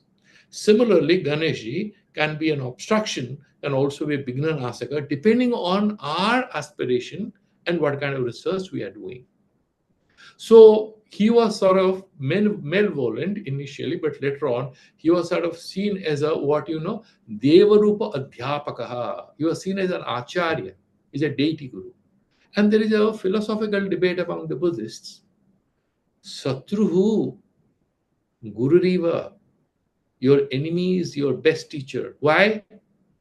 A: Similarly, Ganeshji can be an obstruction and also be a Bigna Nasaka, depending on our aspiration and what kind of research we are doing. So he was sort of malevolent initially, but later on, he was sort of seen as a, Devarupa Adhyapakaha. He was seen as an Acharya, he's a deity guru. And there is a philosophical debate among the Buddhists. Satruhu Gururiva, your enemy is your best teacher. Why?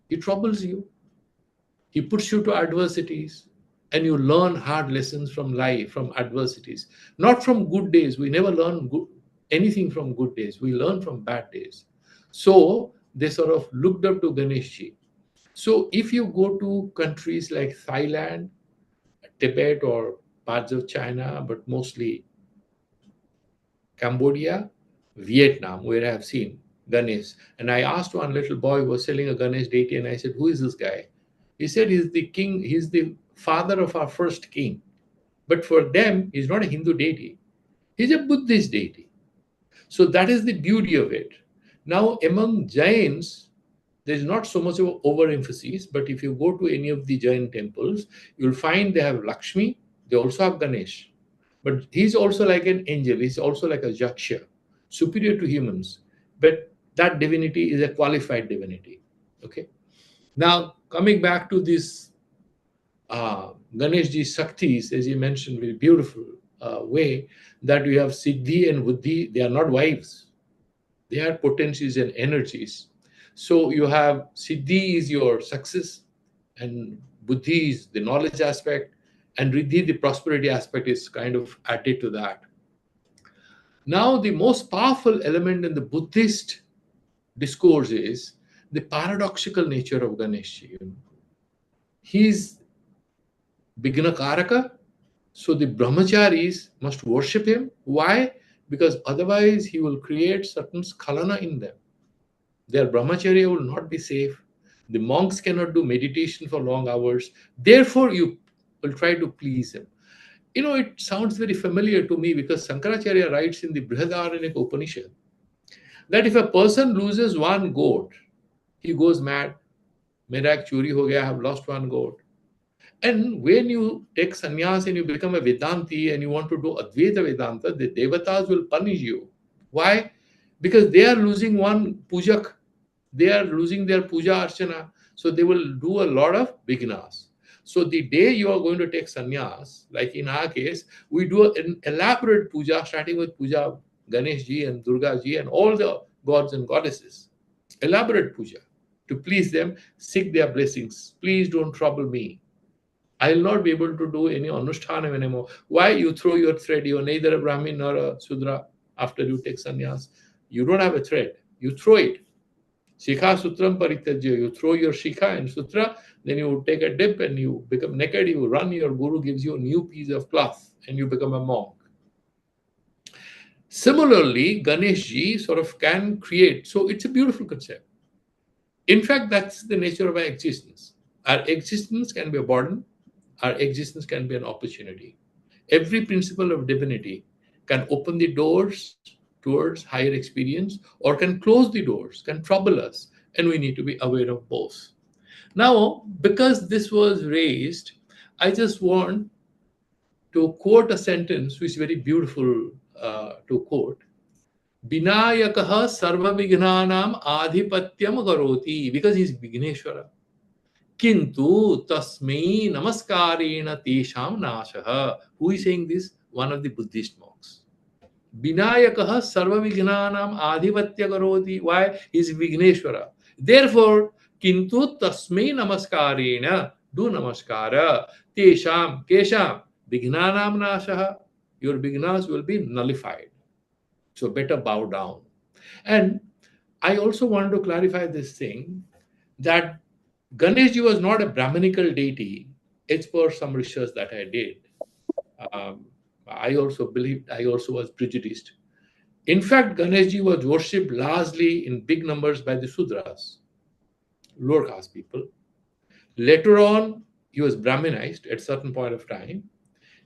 A: He troubles you. He puts you to adversities, and you learn hard lessons from life, from adversities. Not from good days. We never learn anything from good days. We learn from bad days. So they sort of looked up to Ganeshji. So if you go to countries like Thailand, Tibet, or parts of China, but mostly Cambodia, Vietnam, where I have seen Ganesh. And I asked one little boy who was selling a Ganesh deity, and I said, "Who is this guy?" He said, "He's the king, he's the father of our first king." But for them, he's not a Hindu deity, he's a Buddhist deity. So that is the beauty of it. Now, among Jains, there's not so much of overemphasis, but if you go to any of the Jain temples, you'll find they have Lakshmi, they also have Ganesh. But he's also like an angel, he's also like a Yaksha, superior to humans. But that divinity is a qualified divinity. Okay. Now, coming back to this Ganeshji Shaktis, as you mentioned, very beautiful way, that we have Siddhi and Buddhi, they are not wives, they are potencies and energies. So you have Siddhi is your success, and Buddhi is the knowledge aspect, and Riddhi, the prosperity aspect, is kind of added to that. Now, the most powerful element in the Buddhist discourse is the paradoxical nature of Ganeshji. He's Bigna Karaka, so the brahmacharis must worship him. Why? Because otherwise he will create certain skhalana in them. Their brahmacharya will not be safe. The monks cannot do meditation for long hours. Therefore, you will try to please him. It sounds very familiar to me because Shankaracharya writes in the Brihadaranyaka Upanishad that if a person loses one goat, he goes mad. Mera ek churi ho gaya, I have lost one goat. And when you take sannyas and you become a Vedanti and you want to do Advaita Vedanta, the Devatas will punish you. Why? Because they are losing one pujak. They are losing their puja archana. So they will do a lot of vignas. So the day you are going to take sannyas, like in our case, we do an elaborate puja, starting with puja Ganesh ji and Durga ji and all the gods and goddesses. Elaborate puja to please them, seek their blessings. Please don't trouble me. I will not be able to do any anushthanam anymore. Why? You throw your thread. You are neither a Brahmin nor a Sudra after you take sannyas. You don't have a thread. You throw it. Shikha sutram parityajya. You throw your shikha and sutra, then you take a dip and you become naked. You run, your guru gives you a new piece of cloth and you become a monk. Similarly, Ganeshji sort of can create. So it's a beautiful concept. In fact, that's the nature of our existence. Our existence can be a burden. Our existence can be an opportunity. Every principle of divinity can open the doors towards higher experience or can close the doors, can trouble us, and we need to be aware of both. Now, because this was raised, I just want to quote a sentence which is very beautiful to quote. Vinayakaha sarva vignanam adhipatyam karoti, because he is Vigneshwara. Kintu tasmai namaskareena tesham nashaha. Who is saying this? One of the Buddhist monks. Vinayakaha sarva vignanam adhipatya karoti. Why? He is Vigneshwara. Therefore, kintu tasmai namaskareena, do namaskara, tesham, kesham, vignanam nashaha. Your vignas will be nullified. So better bow down. And I also want to clarify this thing that Ganeshji was not a Brahminical deity, as per some research that I did. I also was prejudiced. In fact, Ganeshji was worshipped largely in big numbers by the Sudras, lower caste people. Later on, he was Brahminized at a certain point of time.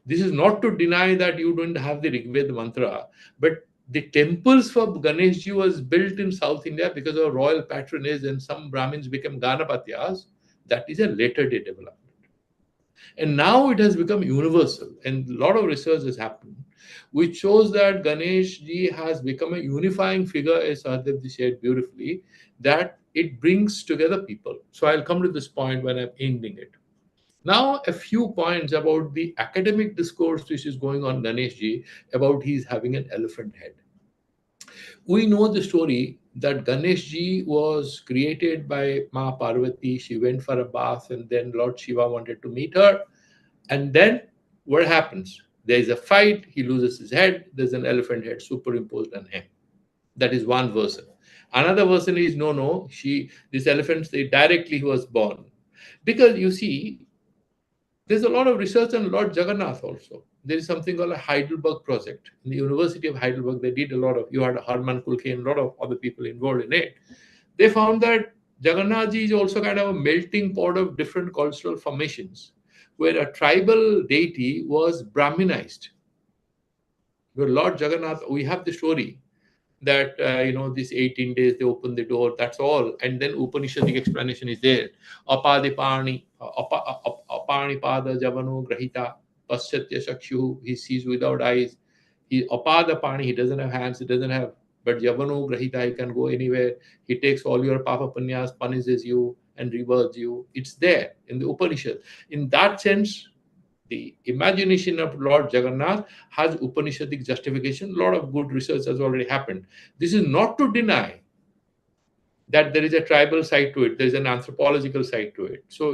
A: This is not to deny that you don't have the Rigveda mantra, but the temples for Ganeshji was built in South India because of royal patronage, and some Brahmins became Ganapatyas. That is a later day development. And now it has become universal, and a lot of research has happened, which shows that Ganeshji has become a unifying figure, as Sahadevji said beautifully, that it brings together people. So I'll come to this point when I'm ending it. Now, a few points about the academic discourse which is going on Ganeshji about he's having an elephant head. We know the story that Ganeshji was created by Ma Parvati. She went for a bath, and then Lord Shiva wanted to meet her. And then what happens? There is a fight, he loses his head, there's an elephant head superimposed on him. That is one version. Another version is no, this elephant directly he was born. Because you see, there's a lot of research on Lord Jagannath also. There is something called a Heidelberg project. In the University of Heidelberg, they did a lot of, you had Hermann Kulke and a lot of other people involved in it. They found that Jagannath ji is also kind of a melting pot of different cultural formations, where a tribal deity was Brahminized. Where Lord Jagannath, we have the story that these 18 days they open the door, that's all, and then Upanishadic explanation is there. Apadipani apani pada javano grahita paschatya shakshu, he sees without eyes. He apadapani, he doesn't have hands, he doesn't have, but javano grahita, he can go anywhere. He takes all your papa punyas, punishes you and rewards you. It's there in the Upanishad. In that sense, the imagination of Lord Jagannath has Upanishadic justification. A lot of good research has already happened. This is not to deny that there is a tribal side to it. There is an anthropological side to it. So,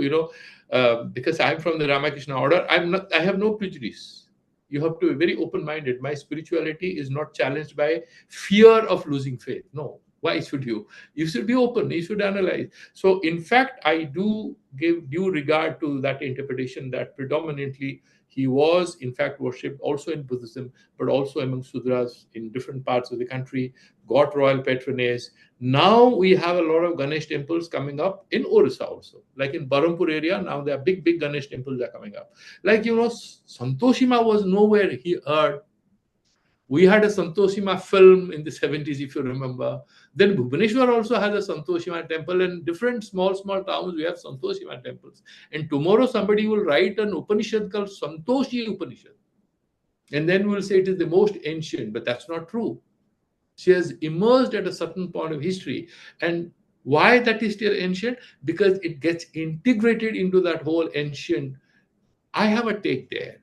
A: because I'm from the Ramakrishna order, I have no prejudice. You have to be very open-minded. My spirituality is not challenged by fear of losing faith. No. Why should you? You should be open. You should analyze. So, in fact, I do give due regard to that interpretation that predominantly he was, in fact, worshipped also in Buddhism, but also among Sudras in different parts of the country, got royal patronage. Now we have a lot of Ganesh temples coming up in Odisha also. Like in Barampur area, now there are big Ganesh temples are coming up. Like, Santoshima was nowhere he heard. We had a Santoshima film in the 70s, if you remember. Then Bhubaneswar also has a Santoshima temple, and different small towns we have Santoshima temples. And tomorrow somebody will write an Upanishad called Santoshi Upanishad. And then we'll say it is the most ancient, but that's not true. She has emerged at a certain point of history. And why that is still ancient? Because it gets integrated into that whole ancient. I have a take there.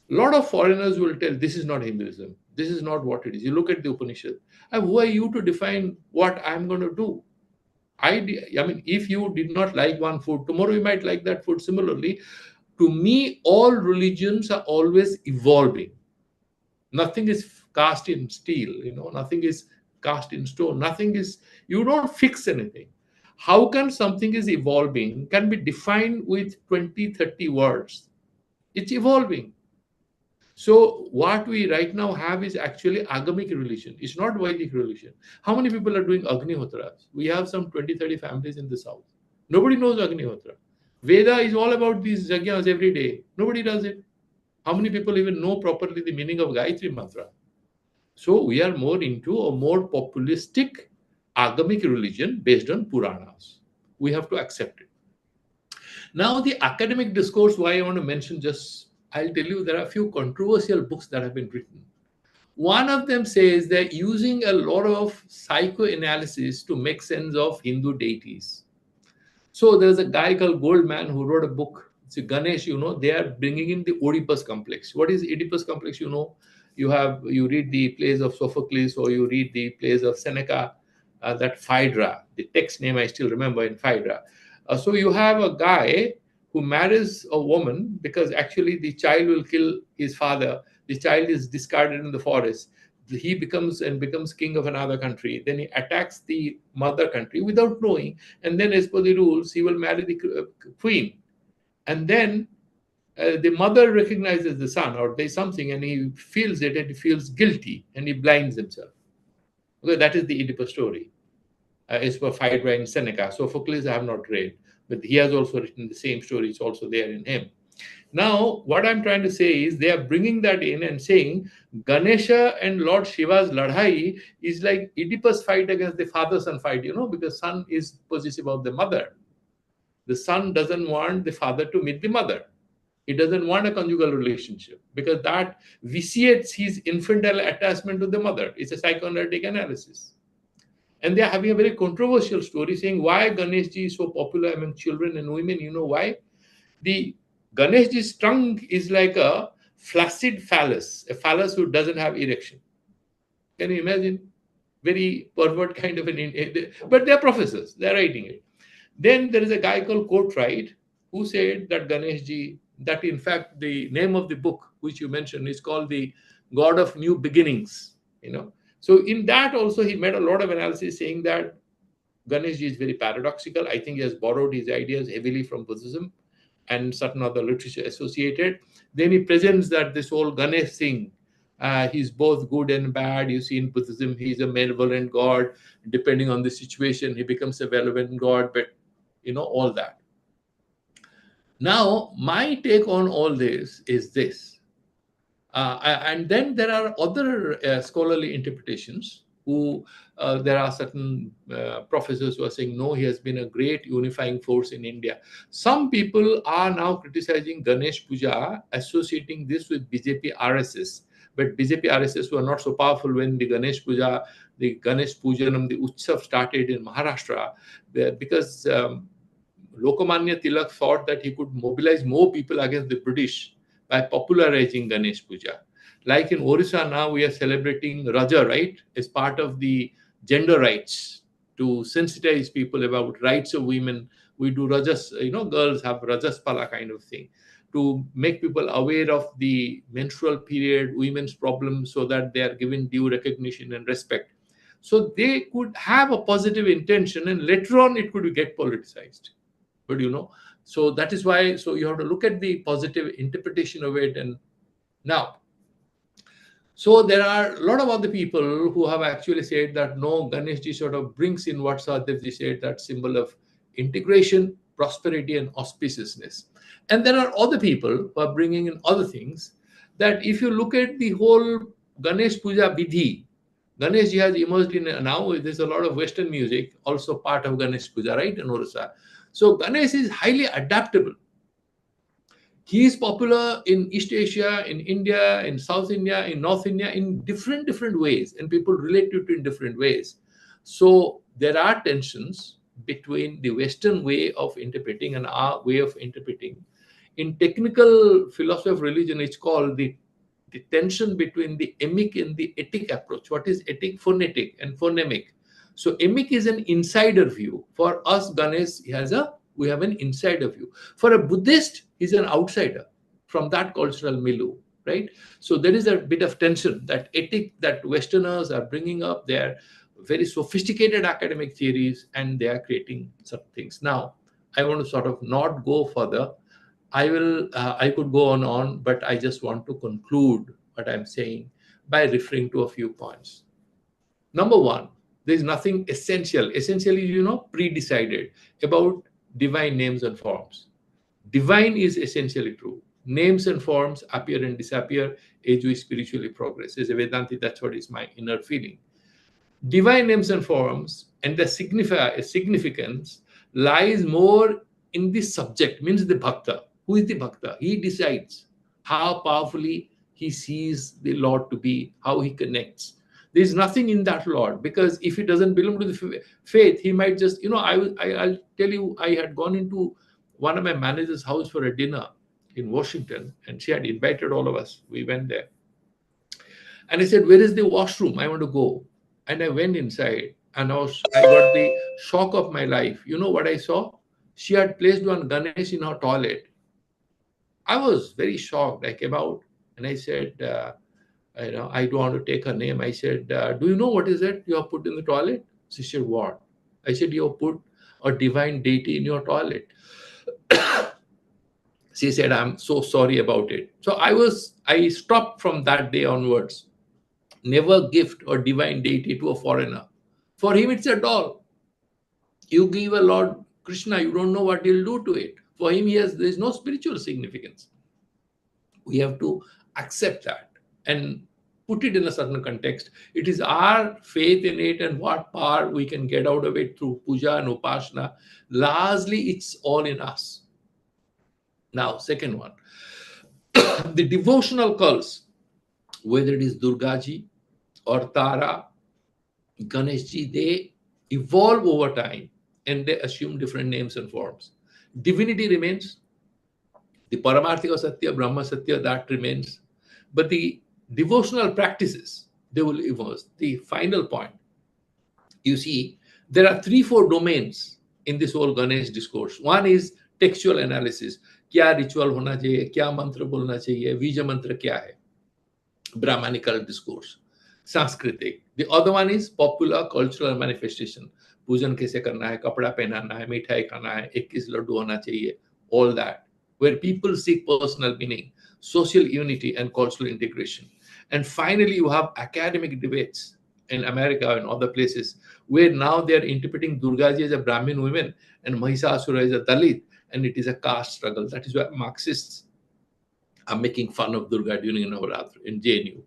A: A lot of foreigners will tell this is not Hinduism. This is not what it is. You look at the Upanishad. Who are you to define what I'm going to do? I mean, if you did not like one food, tomorrow you might like that food. Similarly, to me, all religions are always evolving. Nothing is cast in steel, nothing is cast in stone. Nothing is, you don't fix anything. How can something is evolving can be defined with 20, 30 words? It's evolving. So what we right now have is actually agamic religion. It's not Vedic religion. How many people are doing Agnihotras? We have some 20, 30 families in the south. Nobody knows Agnihotra. Veda is all about these yajnas every day. Nobody does it. How many people even know properly the meaning of Gayatri Mantra? So we are more into a more populistic agamic religion based on Puranas. We have to accept it. Now the academic discourse, why I want to mention I'll tell you there are a few controversial books that have been written. One of them says they're using a lot of psychoanalysis to make sense of Hindu deities. So there's a guy called Goldman who wrote a book. It's a Ganesh, they are bringing in the Oedipus complex. What is Oedipus complex? You read the plays of Sophocles or you read the plays of Seneca, that Phaedra, the text name I still remember in Phaedra. So you have a guy who marries a woman because actually the child will kill his father. The child is discarded in the forest. He becomes king of another country. Then he attacks the mother country without knowing. And then as per the rules, he will marry the queen. And then the mother recognizes the son or there's something and he feels it and he feels guilty and he blinds himself. Okay, that is the Oedipus story. As per Phaedra and Seneca. Sophocles I have not read, but he has also written the same story. It's also there in him. Now, what I'm trying to say is they are bringing that in and saying Ganesha and Lord Shiva's ladhai is like Oedipus fight against the father-son fight, because son is possessive of the mother. The son doesn't want the father to meet the mother. He doesn't want a conjugal relationship because that vitiates his infantile attachment to the mother. It's a psychoanalytic analysis. And they're having a very controversial story saying why Ganeshji is so popular among children and women. You know why? The Ganeshji's trunk is like a flaccid phallus, a phallus who doesn't have erection. Can you imagine? Very pervert kind of but they're professors, they're writing it. Then there is a guy called Courtwright who said that Ganeshji, that in fact the name of the book which you mentioned is called the God of New Beginnings. So in that also he made a lot of analysis saying that Ganeshji is very paradoxical. I think he has borrowed his ideas heavily from Buddhism and certain other literature associated. Then he presents that this whole Ganesh thing, he's both good and bad. You see in Buddhism, he's a malevolent god. Depending on the situation, he becomes a benevolent god, but all that. Now, my take on all this is this. And then there are other scholarly interpretations who there are certain professors who are saying, no, he has been a great unifying force in India. Some people are now criticizing Ganesh Puja, associating this with BJP RSS. But BJP RSS were not so powerful when the Ganesh Puja, the Ganesh Pujanam, the Utsav started in Maharashtra, because Lokmanya Tilak thought that he could mobilize more people against the British by popularizing Ganesh Puja. Like in Odisha now, we are celebrating Raja, right, as part of the gender rights to sensitize people about rights of women. We do Rajas, girls have Rajaspala kind of thing to make people aware of the menstrual period, women's problems, so that they are given due recognition and respect. So they could have a positive intention, and later on it could get politicized. But so that is why, so you have to look at the positive interpretation of it. And now, so there are a lot of other people who have actually said that no, Ganeshji sort of brings in what Sadhevji said, that symbol of integration, prosperity, and auspiciousness. And there are other people who are bringing in other things, that if you look at the whole Ganesh Puja Vidhi, Ganeshji has emerged in, now there's a lot of Western music, also part of Ganesh Puja, right, in Odisha. So Ganesh is highly adaptable. He is popular in East Asia, in India, in South India, in North India, in different ways, and people relate to it in different ways. So there are tensions between the Western way of interpreting and our way of interpreting. In technical philosophy of religion, it's called the tension between the emic and the etic approach. What is etic? Phonetic and phonemic. So emic is an insider view. For us, Ganesh we have an insider view. For a Buddhist, he's an outsider from that cultural milieu, right? So there is a bit of tension, that ethic that Westerners are bringing up. They're very sophisticated academic theories, and they are creating certain things. Now, I want to sort of not go further. I could go on, but I just want to conclude what I'm saying by referring to a few points. Number one, there is nothing essentially, pre-decided about divine names and forms. Divine is essentially true. Names and forms appear and disappear as we spiritually progress. As a Vedanti, that's what is my inner feeling. Divine names and forms and the significance lies more in the subject, means the bhakta. Who is the bhakta? He decides how powerfully he sees the Lord to be, how he connects. There is nothing in that Lord, because if he doesn't belong to the faith, he might just, I'll tell you, I had gone into one of my manager's house for a dinner in Washington, and she had invited all of us. We went there. And I said, where is the washroom? I want to go. And I went inside, and I got the shock of my life. You know what I saw? She had placed one Ganesh in her toilet. I was very shocked. I came out and I said, I don't want to take her name. I said, do you know what is it you have put in the toilet? She said, what? I said, you have put a divine deity in your toilet. She said, I'm so sorry about it. So I stopped from that day onwards. Never gift or divine deity to a foreigner. For him, it's a doll. You give a Lord Krishna, you don't know what he'll do to it. For him, there's no spiritual significance. We have to accept that and put it in a certain context. It is our faith in it and what power we can get out of it through puja and upasana. Largely, it's all in us. Now, second one, the devotional cults, whether it is Durgaji or Tara, Ganeshji, they evolve over time and they assume different names and forms. Divinity remains, The Paramarthika Satya, Brahma Satya, that remains. But the devotional practices, they will emerge. The final point, you see, there are 3-4 domains in this whole Ganesh discourse. One is textual analysis. क्या ritual होना चाहिए, क्या मंत्र बोलना चाहिए, बीज मंत्र क्या है, Brahmanical discourse, Sanskritic. The other one is popular cultural manifestation. पूजन कैसे करना है, कपड़ा पहनाना है, मिठाई खाना है, 21 लड्डू होना चाहिए, all that, where people seek personal meaning, social unity and cultural integration. And finally, you have academic debates in America and other places where now they are interpreting Durgaji as a Brahmin woman and Mahishasura as a Dalit, and it is a caste struggle. That is why Marxists are making fun of Durga during Navaratri in JNU.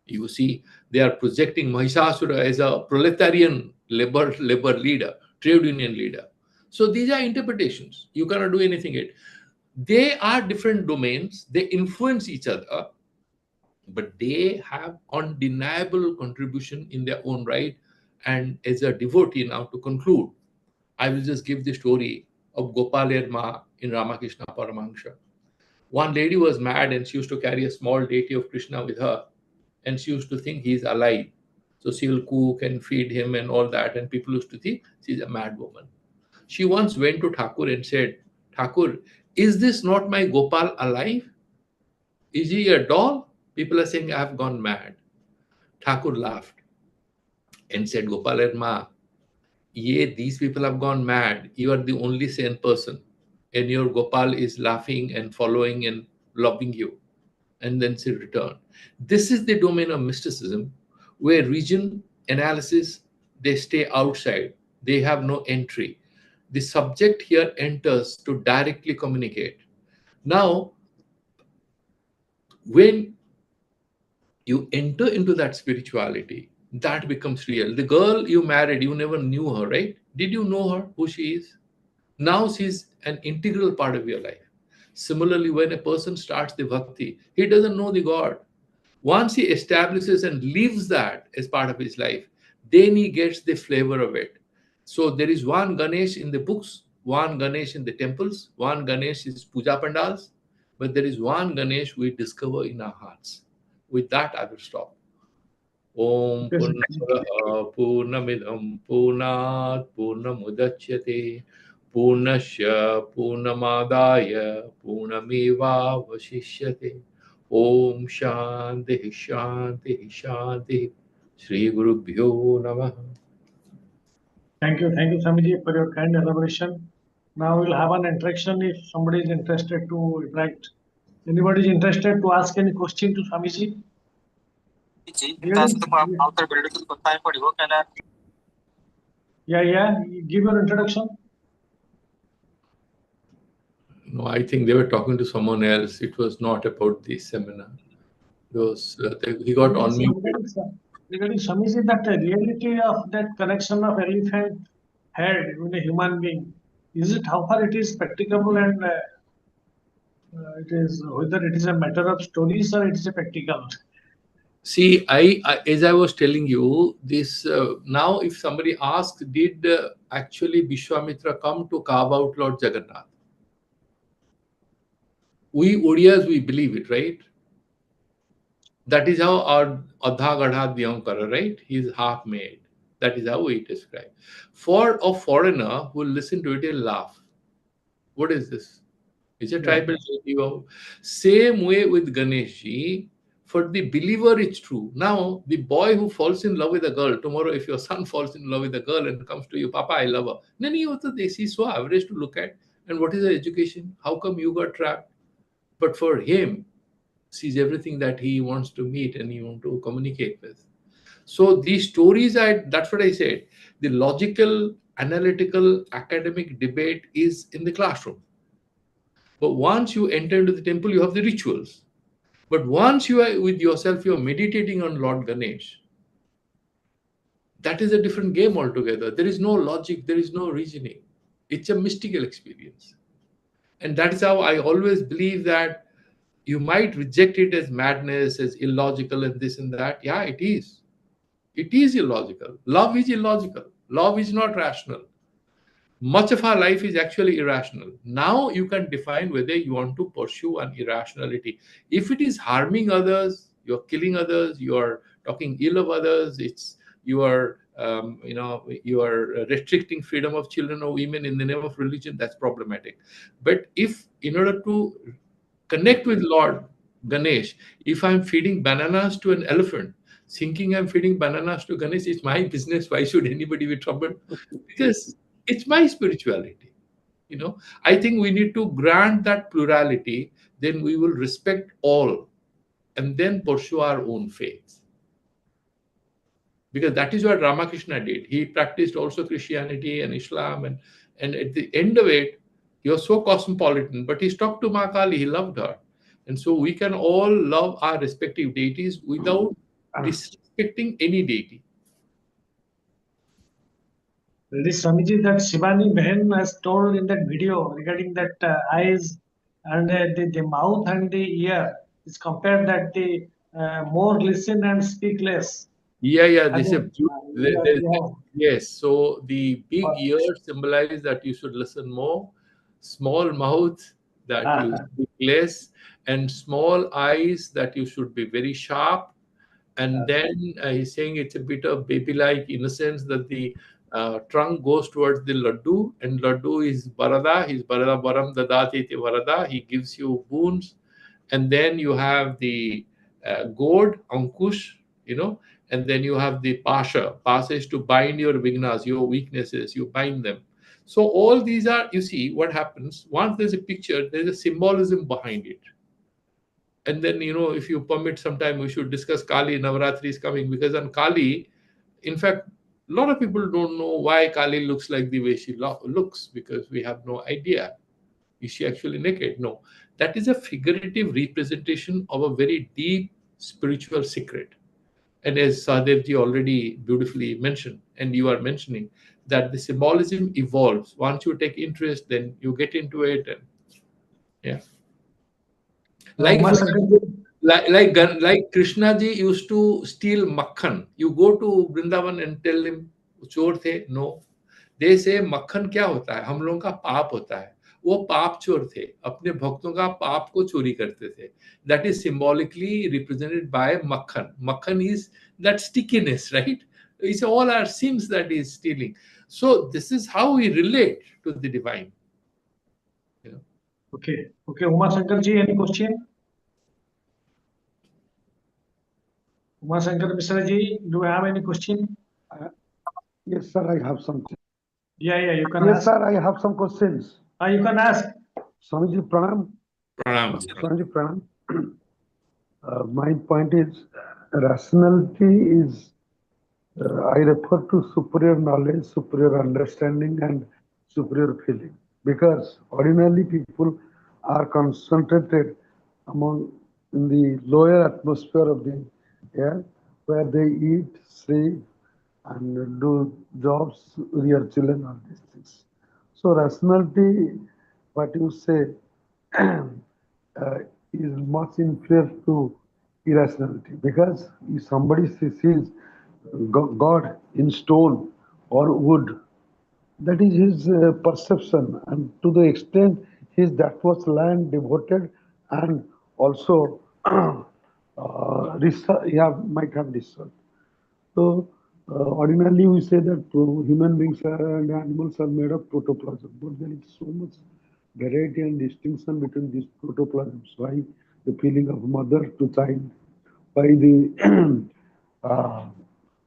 A: You see, they are projecting Mahishasura as a proletarian labor leader, trade union leader. So these are interpretations. You cannot do anything yet. They are different domains. They influence each other, but they have undeniable contribution in their own right. And as a devotee now, to conclude, I will just give the story of Gopal Ma in Ramakrishna Paramahansa. One lady was mad and she used to carry a small deity of Krishna with her, and she used to think he's alive. So she will cook and feed him and all that, and people used to think she's a mad woman. She once went to Thakur and said, Thakur, is this not my Gopal alive? Is he a doll? People are saying I have gone mad. Thakur laughed and said, Gopal Ma, these people have gone mad. You are the only sane person. And your Gopal is laughing and following and loving you. And then she returned. This is the domain of mysticism, where region analysis, they stay outside. They have no entry. The subject here enters to directly communicate. Now, when you enter into that spirituality, that becomes real. The girl you married, you never knew her, right? Did you know her, who she is? Now she's an integral part of your life. Similarly, when a person starts the bhakti, he doesn't know the God. Once he establishes and lives that as part of his life, then he gets the flavor of it. So there is one Ganesh in the books, one Ganesh in the temples, one Ganesh is puja pandals, but there is one Ganesh we discover in our hearts. With that, I will stop. Om
B: Yes,
A: Purnamadaha Purnamidham Purnat Purnamudachyate Purnasya Purnamadaya Purnameva Vasishyate. Om Shanti Shanti Shanti. Shri Guru Bhyo Namaha.
B: Thank you, Swamiji, for your kind elaboration. Now we'll have an interaction if somebody is interested to interact. Anybody is interested to ask any question to Swamiji? Yeah, give your introduction.
A: No, I think they were talking to someone else. It was not about the seminar. He got on mute.
B: Regarding Swamiji, that reality of that connection of elephant head with a human being, is it how far it is practicable, and it is whether it is a matter of stories or it is a practical?
A: See, I as I was telling you, this now if somebody asks, did actually Vishwamitra come to carve out Lord Jagannath? We Odiyas, we believe it, right? That is how our Adha Gadha Dyankara, right? He is half made. That is how we describe. For a foreigner who will listen to it, he'll laugh. What is this? It's a tribal deity. Same way with Ganeshji. For the believer, it's true. Now, the boy who falls in love with a girl, tomorrow, if your son falls in love with a girl and comes to you, Papa, I love her. Then he also, he's so average to look at. And what is the education? How come you got trapped? But for him, sees everything that he wants to meet and he wants to communicate with. So these stories, that's what I said. The logical, analytical, academic debate is in the classroom. But once you enter into the temple, you have the rituals. But once you are with yourself, you are meditating on Lord Ganesh. That is a different game altogether. There is no logic, there is no reasoning. It's a mystical experience. And that is how I always believe that you might reject it as madness, as illogical, and this and that. Yeah, it is. It is illogical. Love is illogical. Love is not rational. Much of our life is actually irrational. Now you can define whether you want to pursue an irrationality. If it is harming others, you're killing others, you are talking ill of others, it's you are you are restricting freedom of children or women in the name of religion, that's problematic. But if in order to connect with Lord Ganesh, if I'm feeding bananas to an elephant, thinking I'm feeding bananas to Ganesh, it's my business. Why should anybody be troubled? Because it's my spirituality. I think we need to grant that plurality, then we will respect all and then pursue our own faith. Because that is what Ramakrishna did. He practiced also Christianity and Islam, and at the end of it, he was so cosmopolitan, but he stuck to Ma Kali, he loved her. And so we can all love our respective deities without disrespecting any deity.
B: This Swamiji, that Shivani Behan has told in that video regarding that eyes and the mouth and the ear is compared that the more listen and speak less.
A: Yeah,
B: I
A: this is a
B: mean,
A: yes. So the big
B: but,
A: ears symbolize that you should listen more, small mouth that you speak less, and small eyes that you should be very sharp. And then he's saying it's a bit of baby-like innocence that the trunk goes towards the laddu, and laddu is barada. He's barada baram dadati te varada. He gives you boons, and then you have the gourd ankush, and then you have the pasha. Pasha is to bind your vignas, your weaknesses. You bind them. So all these are, you see, what happens once there's a picture, there's a symbolism behind it. And then, if you permit some time, we should discuss Kali. Navaratri is coming, because on Kali, in fact, a lot of people don't know why Kali looks like the way she looks, because we have no idea. Is she actually naked? No. That is a figurative representation of a very deep spiritual secret. And as Sahadevji already beautifully mentioned, and you are mentioning, that the symbolism evolves. Once you take interest, then you get into it. And yeah. Like Krishna ji used to steal makhan. You go to Vrindavan and tell him चोर थे. No, they say मक्खन क्या होता है, हम लोगों का पाप होता है. वो पाप चोर थे, अपने भक्तों का पाप को चोरी करते थे. That is symbolically represented by makhan. Makhan is that stickiness, right? It's all our sins that is stealing. So this is how we relate to the divine.
B: Okay, Uma Shankar ji, any question? Uma Shankar Mishra ji, do you have any question?
D: Yes, sir, I have something.
B: Yeah, you can
D: Yes,
B: ask.
D: sir, I have some questions.
B: You can ask.
D: Swamiji, pranam. Swamiji, pranam. My point is, rationality is, I refer to superior knowledge, superior understanding, and superior feeling. Because ordinarily people are concentrated in the lower atmosphere of the air, where they eat, sleep, and do jobs, rear children, all these things. So rationality, what you say, is much inferior to irrationality, because if somebody sees God in stone or wood, that is his perception, and to the extent that was land devoted, and also might have research. So ordinarily we say that human beings and animals are made of protoplasm, but there is so much variety and distinction between these protoplasms. Why the feeling of mother to child? Why the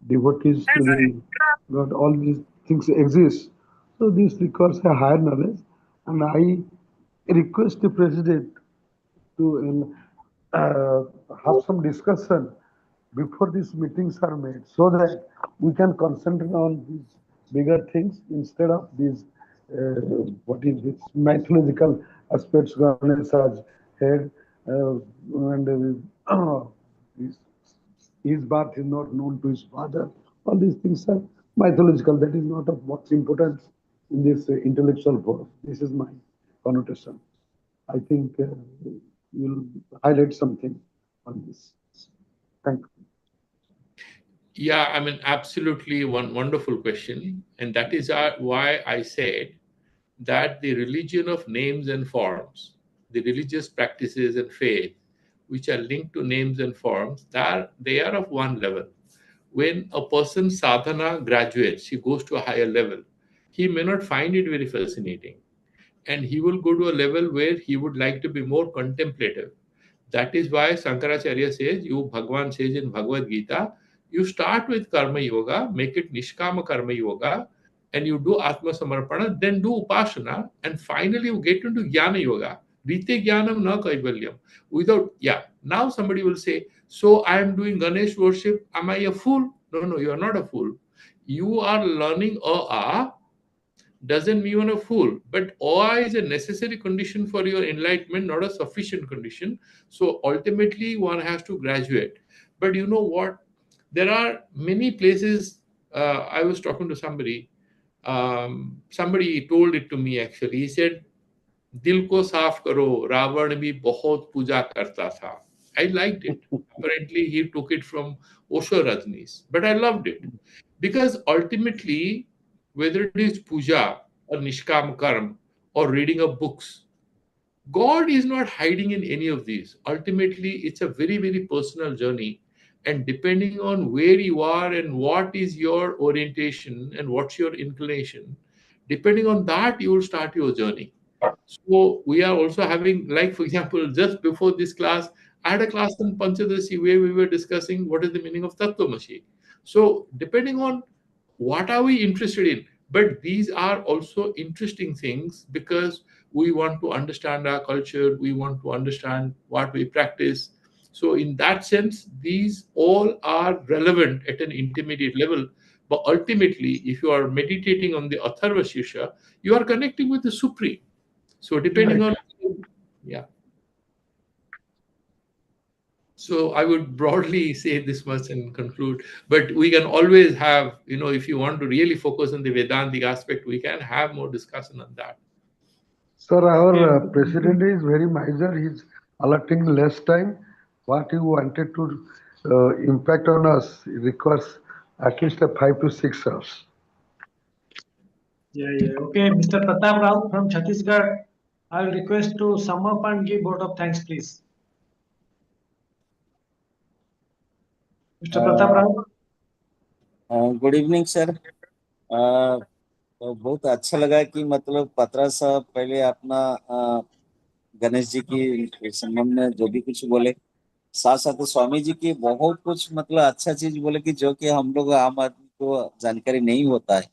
D: devotees to the God? All these things exist. So this requires a higher knowledge, and I request the president to have some discussion before these meetings are made, so that we can concentrate on these bigger things instead of these what is this mythological aspects. Ganesh has had, and his birth is not known to his father. All these things are mythological. That is not of much importance in this intellectual forum. This is my connotation. I think you'll highlight something on this. Thank you.
A: Yeah, I mean, absolutely one wonderful question. And that is why I said that the religion of names and forms, the religious practices and faith, which are linked to names and forms, that they are of one level. When a person sadhana graduates, he goes to a higher level, he may not find it very fascinating. And he will go to a level where he would like to be more contemplative. That is why Shankaracharya says, you Bhagwan says in Bhagavad Gita, you start with Karma Yoga, make it Nishkama Karma Yoga, and you do Atma Samarpana, then do Upasana, and finally you get into Jnana Yoga. Rite Jnanam na Kaivalyam. Without, now somebody will say, so I am doing Ganesh worship, am I a fool? No, you are not a fool. You are learning doesn't mean you're a fool, but awe is a necessary condition for your enlightenment, not a sufficient condition. So ultimately, one has to graduate. But you know what? There are many places. I was talking to somebody. Somebody told it to me actually. He said, "Dil ko saaf karo, Ravan bhi bahut puja karta tha." I liked it. Apparently, he took it from Osho Rajneesh, but I loved it because ultimately, whether it is puja or nishkam karm or reading of books, God is not hiding in any of these. Ultimately, it's a very, very personal journey. And depending on where you are and what is your orientation and what's your inclination, depending on that, you will start your journey. So we are also having, like, for example, just before this class, I had a class on Panchadasi where we were discussing what is the meaning of Tattvamasi. So depending on what are we interested in, but these are also interesting things because we want to understand our culture, we want to understand what we practice. So in that sense, these all are relevant at an intermediate level. But ultimately, if you are meditating on the Atharva Shirša, you are connecting with the Supreme. So depending on, yeah. So I would broadly say this much and conclude, but we can always have, if you want to really focus on the Vedantic aspect, we can have more discussion on that.
D: Sir, our president is very miser. He's allotting less time. What you wanted to impact on us requires at least 5 to 6 hours.
B: Yeah. Okay, Mr. Pratap Rao from Chhattisgarh, I will request to sum up and give vote of thanks, please. Mr. Pratap Rao.
E: Good evening sir. तो बहुत अच्छा लगा कि मतलब पत्रा साहब पहले अपना गणेश जी की संबंध में जो भी कुछ बोले, साथ साथ स्वामी जी की बहुत कुछ मतलब अच्छा चीज बोले कि जो कि हम लोग आम आदमी को जानकारी नहीं होता है।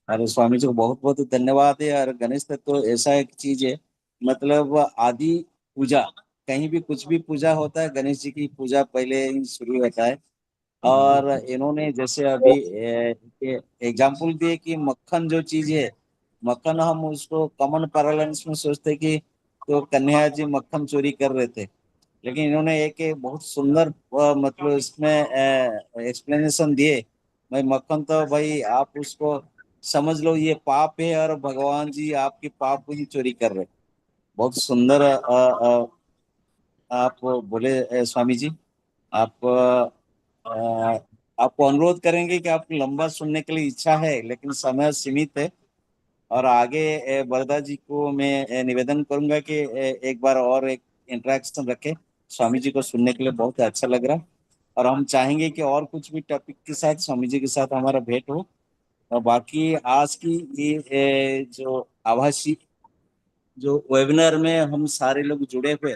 E: और स्वामी जी को बहुत बहुत धन्यवाद है। और गणेश तत्व तो ऐसा एक चीज है, मतलब आदि पूजा, कहीं भी कुछ भी पूजा होता है गणेश जी की पूजा पहले ही शुरू होता है। और इन्होंने जैसे अभी एग्जाम्पल दिए कि मक्खन जो चीज है, मक्खन हम उसको कॉमन पैरालेंस में सोचते कि तो कन्हैया जी मक्खन चोरी कर रहे थे, लेकिन इन्होंने एक बहुत सुंदर मतलब इसमें एक्सप्लेनेशन दिए। भाई मक्खन तो भाई आप उसको समझ लो ये पाप है और भगवान जी आपके पाप को ही चोरी कर रहे। बहुत सुंदर आप बोले स्वामी जी। आप आपको अनुरोध करेंगे कि आपको लंबा सुनने के लिए इच्छा है, लेकिन समय सीमित है। और आगे बरदा जी को मैं निवेदन करूंगा कि एक बार और एक इंटरेक्शन रखें। स्वामी जी को सुनने के लिए बहुत अच्छा लग रहा, और हम चाहेंगे कि और कुछ भी टॉपिक के साथ स्वामी जी के साथ हमारा भेंट हो। और बाकी आज की ये जो आभासी जो वेबिनार में हम सारे लोग जुड़े हुए,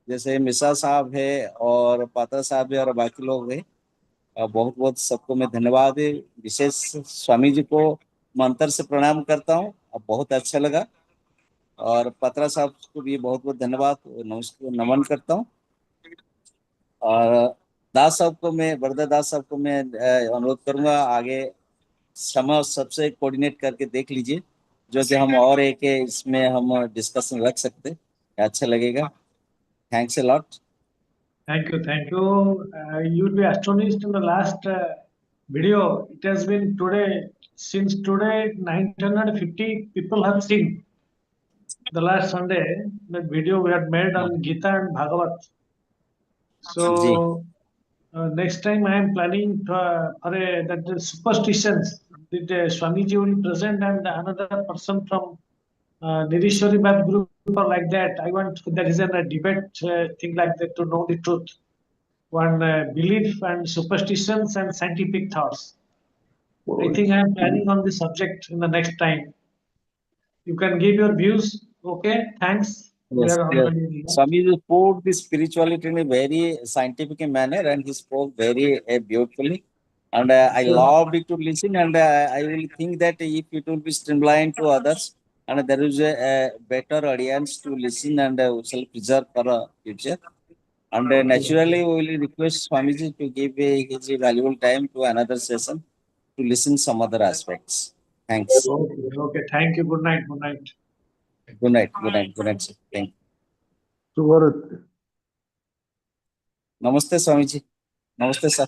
E: जैसे मिश्रा साहब है और पात्रा साहब है और बाकी लोग हैं, बहुत बहुत सबको मैं धन्यवाद है। विशेष स्वामी जी को मंत्र से प्रणाम करता हूँ, बहुत अच्छा लगा। और पत्रा साहब को भी बहुत बहुत धन्यवाद, नमस्कार नमन करता हूँ। और दास साहब को मैं, वरदा दास साहब को मैं अनुरोध करूंगा आगे समय सबसे कोऑर्डिनेट करके देख लीजिए, जो कि हम और एक इसमें हम डिस्कशन रख सकते, अच्छा लगेगा। Thanks a lot.
B: Thank you. You will be astonished in the last video. It has been today, since today, 950 people have seen the last Sunday, the video we had made on Gita and Bhagavat. So next time I am planning for that the superstitions that Swamiji will present and another person from Nirishwari Math group or like that. I want there is a debate thing like that to know the truth. One belief and superstitions and scientific thoughts. I think I am planning on this subject in the next time. You can give your views. Okay, thanks. We
E: Yes,
B: are
E: yes.
B: already.
E: Swami put the spirituality in a very scientific manner, and he spoke very beautifully. And I loved it to listen, and I will think that if it will be streamlined to others, and there is a better audience to listen, and we shall preserve for future. And naturally, we will request Swamiji to give his valuable time to another session to listen some other aspects. Thanks.
B: Okay, okay. Thank you. Good night. Good night.
E: Good night. Good night. Good night, sir. Thank you.
D: Suvarat.
E: Namaste, Swamiji. Namaste, sir.